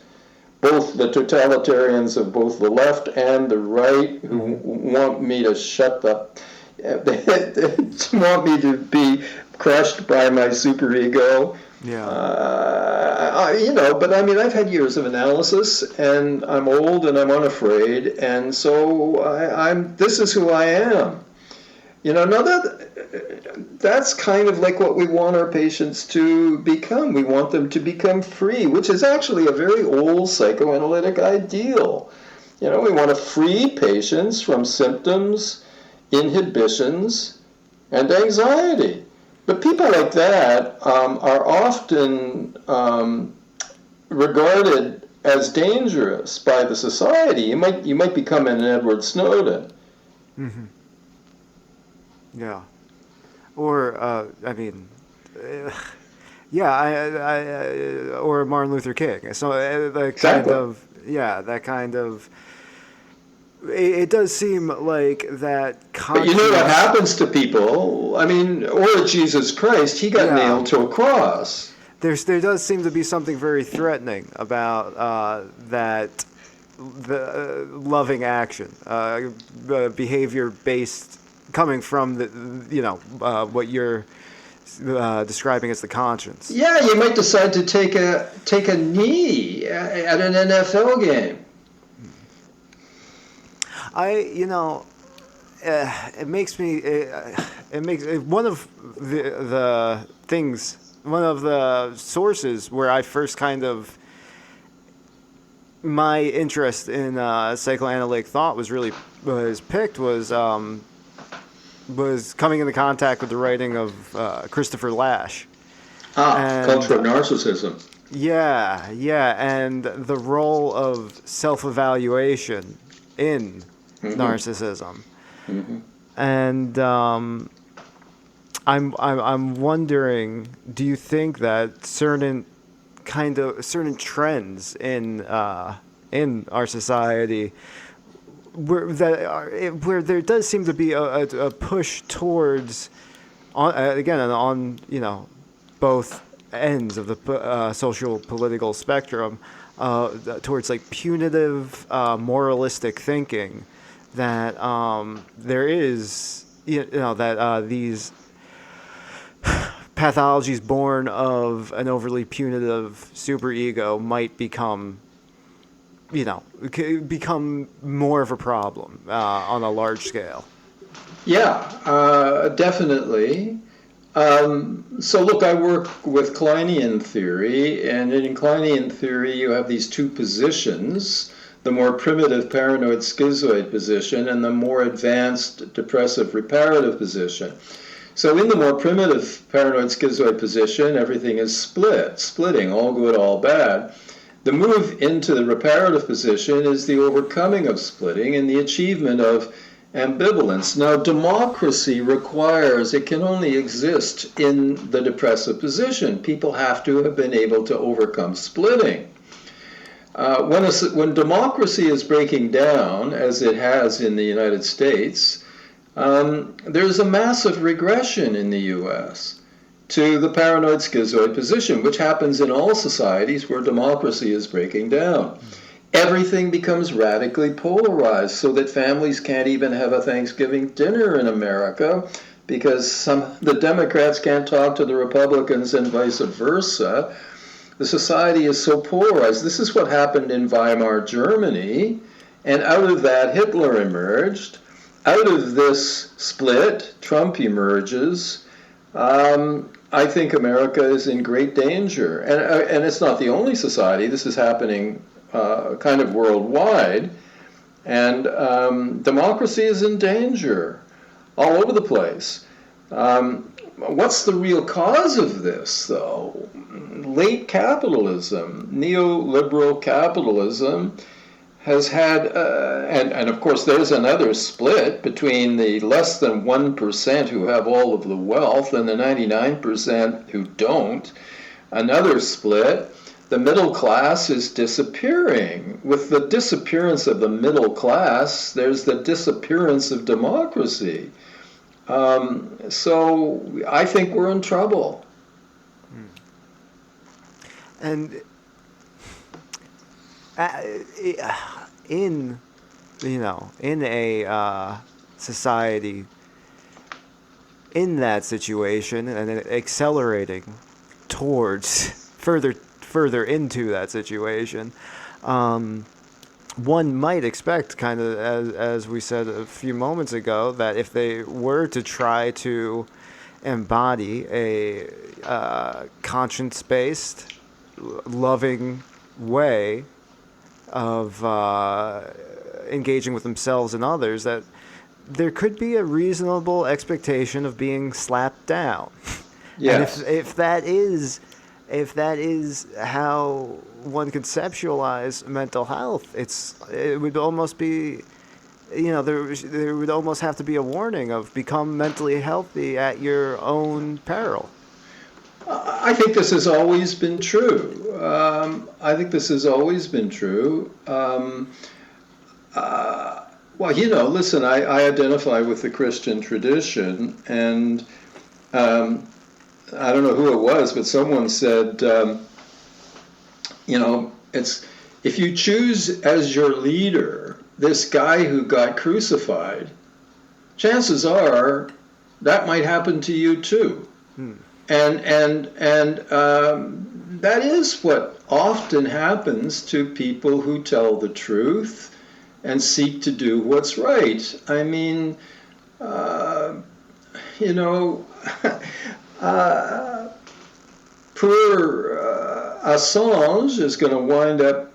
both the totalitarians of both the left and the right, who want me to shut up. They want me to be crushed by my superego. Yeah. But I mean, I've had years of analysis, and I'm old and I'm unafraid, and so this is who I am. Now that's kind of like what we want our patients to become. We want them to become free, which is actually a very old psychoanalytic ideal. We want to free patients from symptoms, inhibitions, and anxiety. But people like that are often regarded as dangerous by the society. You might become an Edward Snowden. Mm-hmm. Yeah. Or, I mean, yeah, or Martin Luther King. So the Exactly. kind of, yeah, that kind of, it does seem like that But you know what conscience. happens to people? I mean, or Jesus Christ, he got Yeah. nailed to a cross. There does seem to be something very threatening about that the loving action, behavior based, coming from what you're describing as the conscience. Yeah, you might decide to take a knee at an NFL game. It makes me. It makes one of the things. One of the sources where I first kind of my interest in psychoanalytic thought was picked was coming into contact with the writing of Christopher Lasch. Culture of narcissism. Yeah, and the role of self-evaluation in narcissism. Mm-hmm. And I'm wondering, do you think that certain trends in our society where there does seem to be a push towards on both ends of the social political spectrum, towards like punitive moralistic thinking, that there is that these pathologies born of an overly punitive superego might become more of a problem on a large scale. Yeah, definitely. So look, I work with Kleinian theory, and in Kleinian theory you have these two positions, the more primitive paranoid schizoid position and the more advanced depressive reparative position. So in the more primitive paranoid schizoid position, everything is splitting, all good, all bad. The move into the reparative position is the overcoming of splitting and the achievement of ambivalence. Now, democracy requires, it can only exist in the depressive position. People have to have been able to overcome splitting. When democracy is breaking down, as it has in the United States, there's a massive regression in the US to the paranoid schizoid position, which happens in all societies where democracy is breaking down. Everything becomes radically polarized so that families can't even have a Thanksgiving dinner in America because the Democrats can't talk to the Republicans and vice versa. The society is so polarized. This is what happened in Weimar Germany, and out of that Hitler emerged. Out of this split, Trump emerges. I think America is in great danger. And it's not the only society. This is happening kind of worldwide. And democracy is in danger all over the place. What's the real cause of this, though? Late capitalism, neoliberal capitalism, has had, and of course there's another split between the less than 1% who have all of the wealth and the 99% who don't. Another split, the middle class is disappearing. With the disappearance of the middle class, there's the disappearance of democracy. So I think we're in trouble. And in a society in that situation and accelerating towards further into that situation, one might expect, kind of as we said a few moments ago, that if they were to try to embody a conscience-based, loving way of engaging with themselves and others, that there could be a reasonable expectation of being slapped down. Yes. And if that is how one conceptualize mental health, it would almost be, there would almost have to be a warning of become mentally healthy at your own peril. I think this has always been true. I think this has always been true. Well, listen, I identify with the Christian tradition, and I don't know who it was, but someone said, it's if you choose as your leader this guy who got crucified, chances are that might happen to you too. And that is what often happens to people who tell the truth and seek to do what's right. I mean, poor Assange is going to wind up,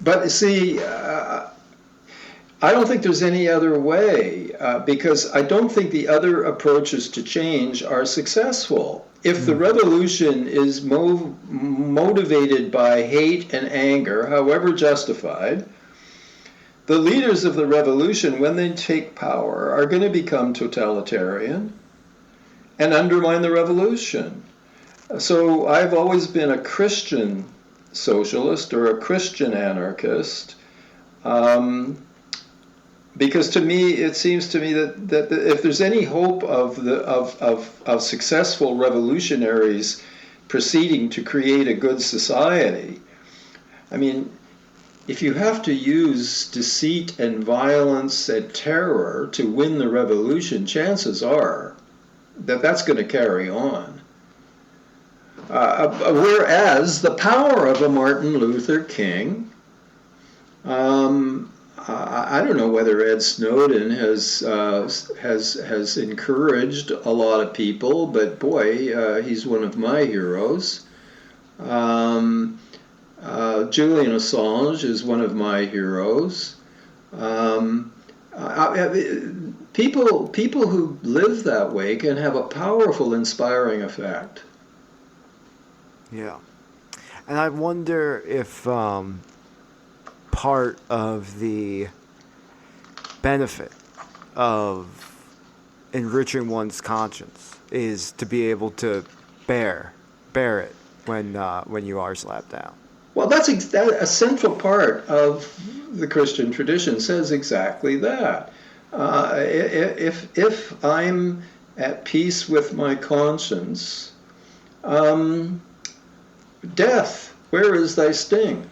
but see, I don't think there's any other way, because I don't think the other approaches to change are successful. If the revolution is motivated by hate and anger, however justified, the leaders of the revolution, when they take power, are going to become totalitarian and undermine the revolution. So I've always been a Christian socialist or a Christian anarchist, because to me, it seems to me that if there's any hope of successful revolutionaries proceeding to create a good society, I mean, if you have to use deceit and violence and terror to win the revolution, chances are that that's going to carry on. Whereas the power of a Martin Luther King, I don't know whether Ed Snowden has encouraged a lot of people, but boy, he's one of my heroes. Julian Assange is one of my heroes. People who live that way can have a powerful, inspiring effect. Yeah, and I wonder if part of the benefit of enriching one's conscience is to be able to bear it when you are slapped down. Well, that's a central part of the Christian tradition says exactly that. If I'm at peace with my conscience, death, where is thy sting?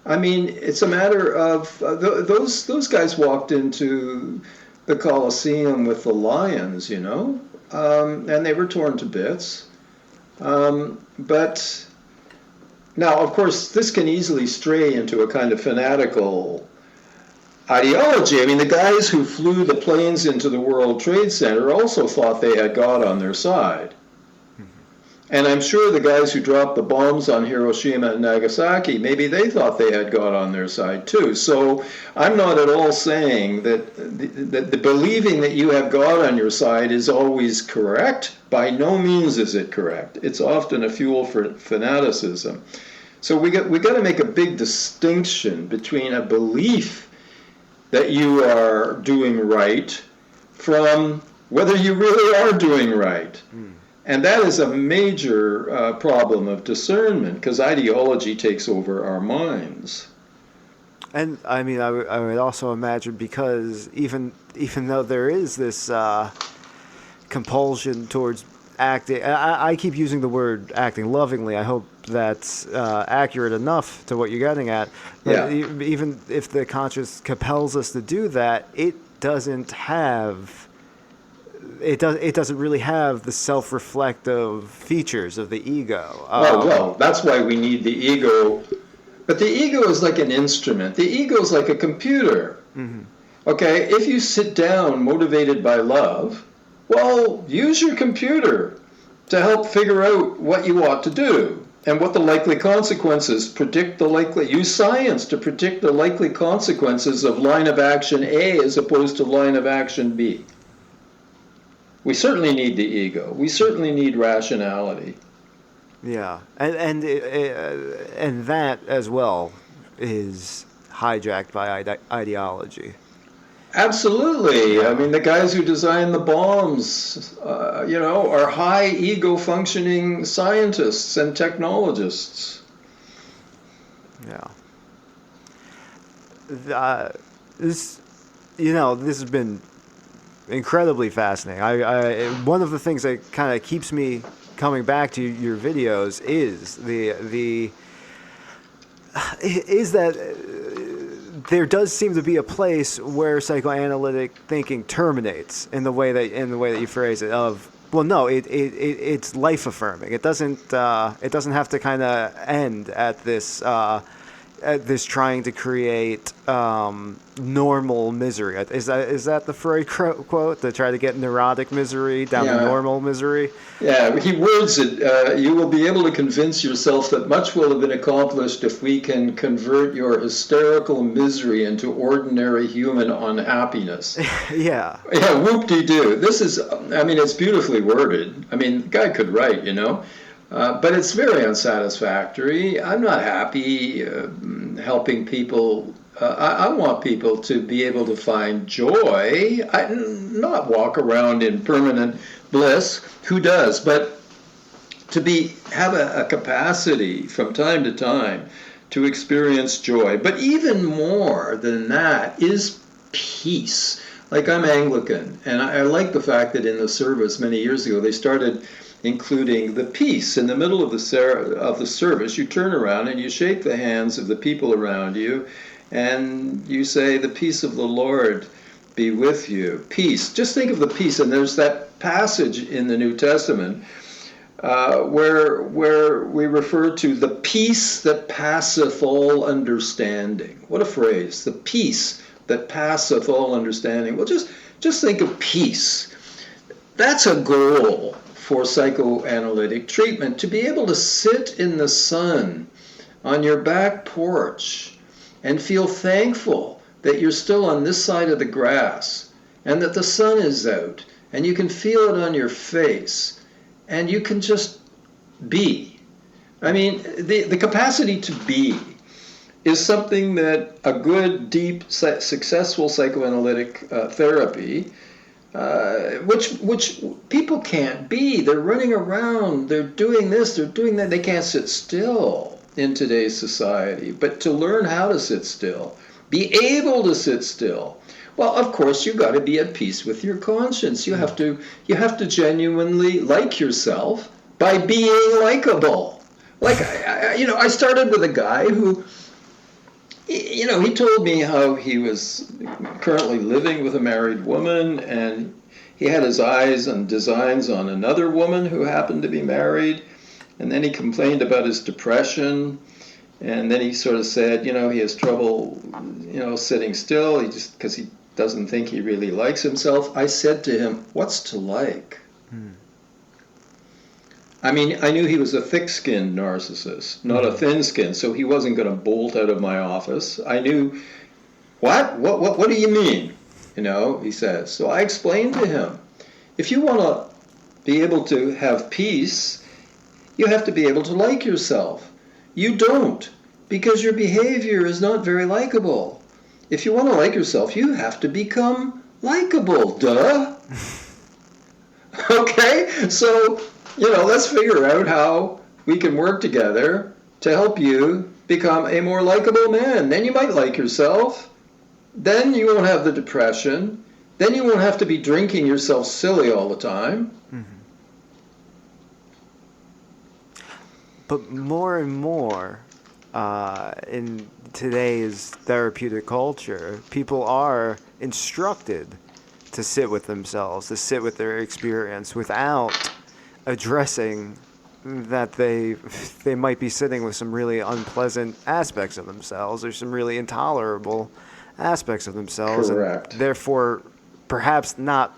I mean, it's a matter of those guys walked into the Colosseum with the lions, and they were torn to bits. But now, of course, this can easily stray into a kind of fanatical ideology. I mean, the guys who flew the planes into the World Trade Center also thought they had God on their side. And I'm sure the guys who dropped the bombs on Hiroshima and Nagasaki, maybe they thought they had God on their side too. So I'm not at all saying that the believing that you have God on your side is always correct. By no means is it correct. It's often a fuel for fanaticism. So we got to make a big distinction between a belief that you are doing right from whether you really are doing right. And that is a major problem of discernment, because ideology takes over our minds. And I mean, I would also imagine, because even though there is this compulsion towards acting, I keep using the word acting lovingly. I hope that's accurate enough to what you're getting at. Yeah. Even if the conscience compels us to do that, it doesn't really have the self-reflective features of the ego. Well, that's why we need the ego. But the ego is like an instrument. The ego is like a computer. Mm-hmm. Okay, if you sit down motivated by love, well, use your computer to help figure out what you ought to do. and what the likely consequences, use science to predict the likely consequences of line of action A as opposed to line of action B. We certainly need the ego. We certainly need rationality. Yeah, and that as well is hijacked by ideology. Absolutely. Yeah. I mean, the guys who designed the bombs, are high ego functioning scientists and technologists. Yeah. This has been incredibly fascinating. One of the things that kind of keeps me coming back to your videos is that there does seem to be a place where psychoanalytic thinking terminates in the way that you phrase it. It's life affirming. It doesn't have to kind of end at this trying to create normal misery. Is that the Freud quote? To try to get neurotic misery down to normal misery? Yeah, he words it, you will be able to convince yourself that much will have been accomplished if we can convert your hysterical misery into ordinary human unhappiness. Yeah. Yeah, whoop-de-doo. This is, it's beautifully worded. The guy could write, but it's very unsatisfactory. I'm not happy helping people. I want people to be able to find joy, not walk around in permanent bliss. Who does? But to have a capacity from time to time to experience joy. But even more than that is peace. Like, I'm Anglican, and I like the fact that in the service many years ago they started including the peace. In the middle of the service, you turn around and you shake the hands of the people around you, and you say, "The peace of the Lord be with you." Peace. Just think of the peace. And there's that passage in the New Testament where we refer to the peace that passeth all understanding. What a phrase! The peace that passeth all understanding. Well, just think of peace. That's a goal for psychoanalytic treatment, to be able to sit in the sun on your back porch and feel thankful that you're still on this side of the grass and that the sun is out and you can feel it on your face and you can just be. The capacity to be is something that a good, deep, successful psychoanalytic therapy, which people can't be. They're running around, they're doing this, they're doing that. They can't sit still in today's society. But to learn how to sit still, be able to sit still, well, of course, you've got to be at peace with your conscience. You have to genuinely like yourself by being likable. Like, I started with a guy who, he told me how he was currently living with a married woman, and he had his eyes and designs on another woman who happened to be married, and then he complained about his depression, and then he sort of said, he has trouble, sitting still, because he doesn't think he really likes himself. I said to him, "What's to like?" I knew he was a thick-skinned narcissist, not a thin-skinned, so he wasn't going to bolt out of my office. I knew, what do you mean? He says. So I explained to him, if you want to be able to have peace, you have to be able to like yourself. You don't, because your behavior is not very likable. If you want to like yourself, you have to become likable, duh. Okay, so let's figure out how we can work together to help you become a more likable man. Then you might like yourself. Then you won't have the depression. Then you won't have to be drinking yourself silly all the time. Mm-hmm. But more and more in today's therapeutic culture, people are instructed to sit with themselves, to sit with their experience without addressing that they might be sitting with some really unpleasant aspects of themselves or some really intolerable aspects of themselves. Correct. And therefore perhaps not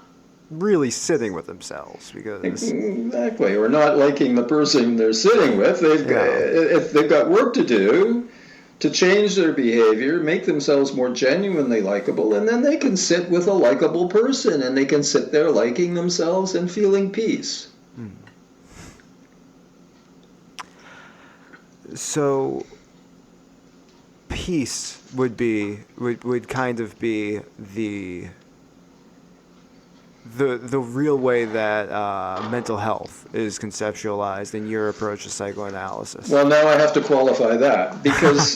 really sitting with themselves, because Exactly, or not liking the person they're sitting with. If they've got work to do to change their behavior, make themselves more genuinely likable, and then they can sit with a likable person, and they can sit there liking themselves and feeling peace. So peace would kind of be the real way that mental health is conceptualized in your approach to psychoanalysis. Well, now I have to qualify that because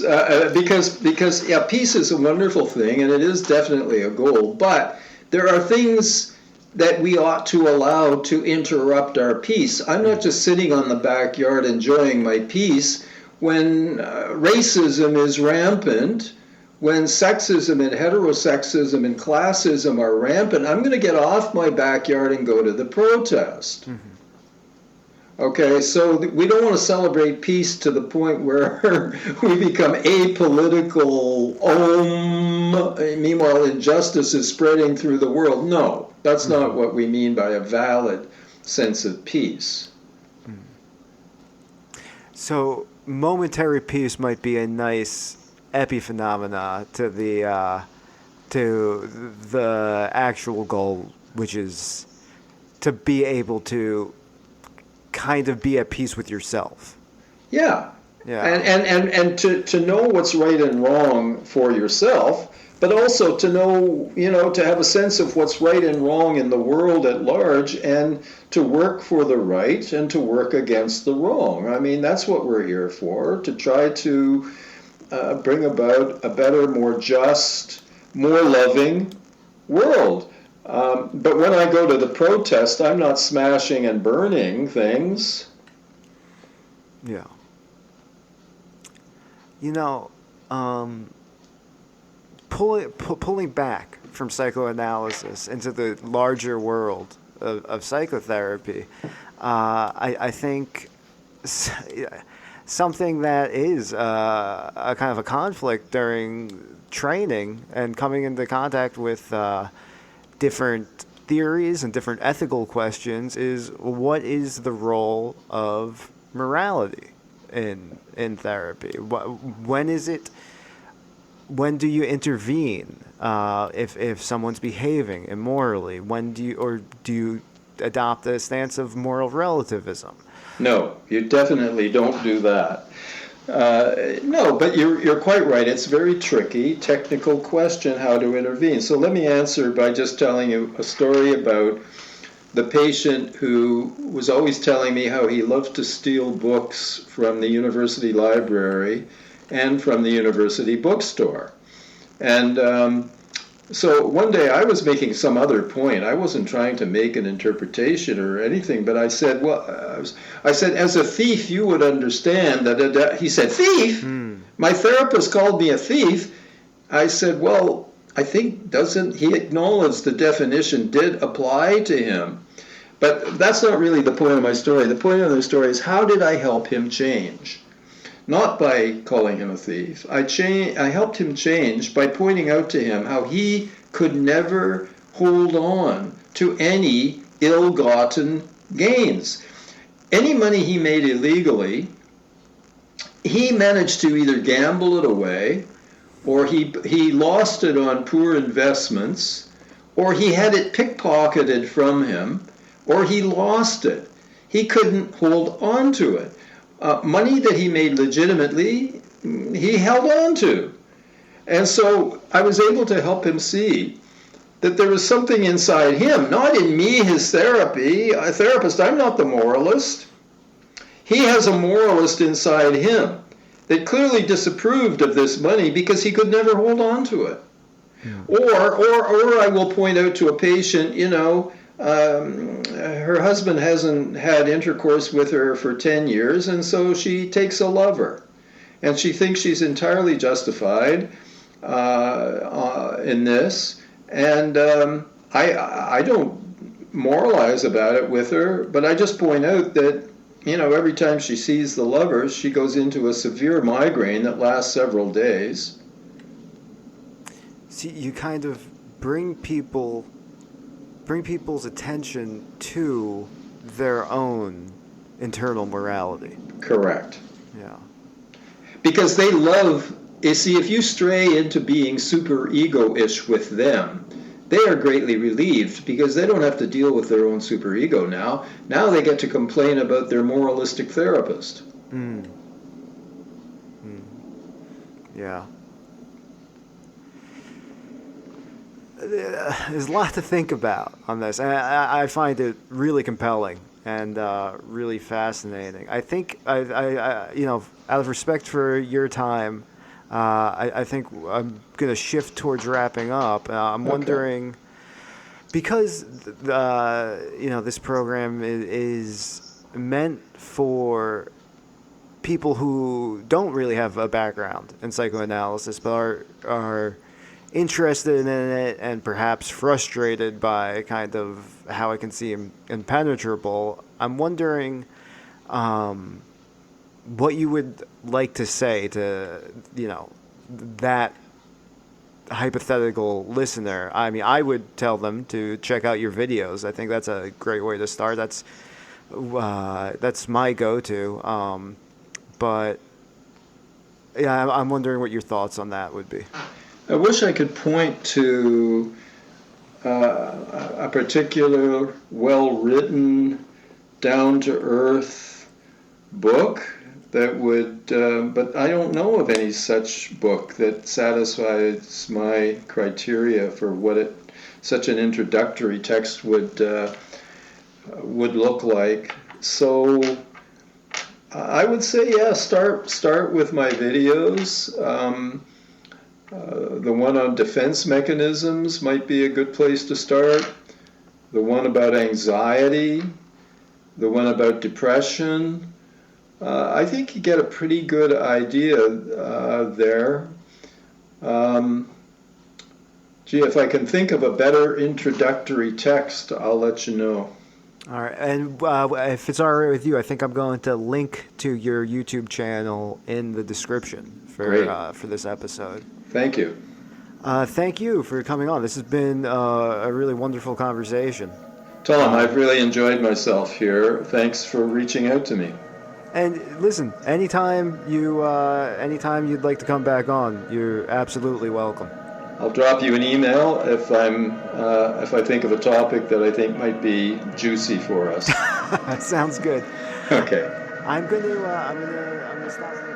peace is a wonderful thing, and it is definitely a goal. But there are things that we ought to allow to interrupt our peace. I'm not just sitting on the backyard enjoying my peace when racism is rampant. When sexism and heterosexism and classism are rampant, I'm going to get off my backyard and go to the protest. Mm-hmm. Okay, so we don't want to celebrate peace to the point where we become apolitical. Meanwhile, injustice is spreading through the world. No, that's not what we mean by a valid sense of peace. So momentary peace might be a nice epiphenomena to the actual goal, which is to be able to kind of be at peace with yourself. Yeah. And to know what's right and wrong for yourself, but also to know, to have a sense of what's right and wrong in the world at large, and to work for the right and to work against the wrong. I mean, that's what we're here for, to try to bring about a better, more just, more loving world. But when I go to the protest, I'm not smashing and burning things. Yeah. Pulling back from psychoanalysis into the larger world of psychotherapy, I think something that is a kind of a conflict during training and coming into contact with different theories and different ethical questions is, what is the role of morality in therapy? When do you intervene if someone's behaving immorally? When do you adopt a stance of moral relativism? No, you definitely don't do that. No, but you're quite right. It's a very tricky, technical question how to intervene. So let me answer by just telling you a story about the patient who was always telling me how he loved to steal books from the university library and from the university bookstore. And so one day I was making some other point. I wasn't trying to make an interpretation or anything, but I said, as a thief, you would understand that. He said, thief? My therapist called me a thief. I said, well, I think doesn't he acknowledge the definition did apply to him? But that's not really the point of my story. The point of the story is, how did I help him change? Not by calling him a thief. I helped him change by pointing out to him how he could never hold on to any ill-gotten gains. Any money he made illegally, he managed to either gamble it away, or he lost it on poor investments, or he had it pickpocketed from him, or he lost it. He couldn't hold on to it. Money that he made legitimately, he held on to. And so I was able to help him see that there was something inside him, not in me, his therapist. I'm not the moralist. He has a moralist inside him that clearly disapproved of this money because he could never hold on to it. Yeah. Or I will point out to a patient, her husband hasn't had intercourse with her for 10 years, and so she takes a lover. And she thinks she's entirely justified in this. And I don't moralize about it with her, but I just point out that, every time she sees the lover, she goes into a severe migraine that lasts several days. See, you kind of bring people bring people's attention to their own internal morality. Correct. Yeah. Because they love, you see, if you stray into being super ego-ish with them, they are greatly relieved because they don't have to deal with their own superego now. Now they get to complain about their moralistic therapist. Yeah. There's a lot to think about on this. I find it really compelling and really fascinating. I think, I out of respect for your time, I think I'm going to shift towards wrapping up. I'm wondering, because this program is meant for people who don't really have a background in psychoanalysis, but are interested in it and perhaps frustrated by kind of how it can seem impenetrable. I'm wondering what you would like to say to, that hypothetical listener. I mean, I would tell them to check out your videos. I think that's a great way to start. That's my go-to. But yeah, I'm wondering what your thoughts on that would be. I wish I could point to a particular well-written, down-to-earth book that would, but I don't know of any such book that satisfies my criteria for what such an introductory text would look like. So I would say, start with my videos. The one on defense mechanisms might be a good place to start. The one about anxiety, the one about depression. I think you get a pretty good idea there. If I can think of a better introductory text, I'll let you know. All right, and if it's all right with you, I think I'm going to link to your YouTube channel in the description for this episode. Thank you. Thank you for coming on. This has been a really wonderful conversation. Tom, I've really enjoyed myself here. Thanks for reaching out to me. And listen, anytime you'd like to come back on, you're absolutely welcome. I'll drop you an email if I think of a topic that I think might be juicy for us. Sounds good. Okay. I'm gonna stop.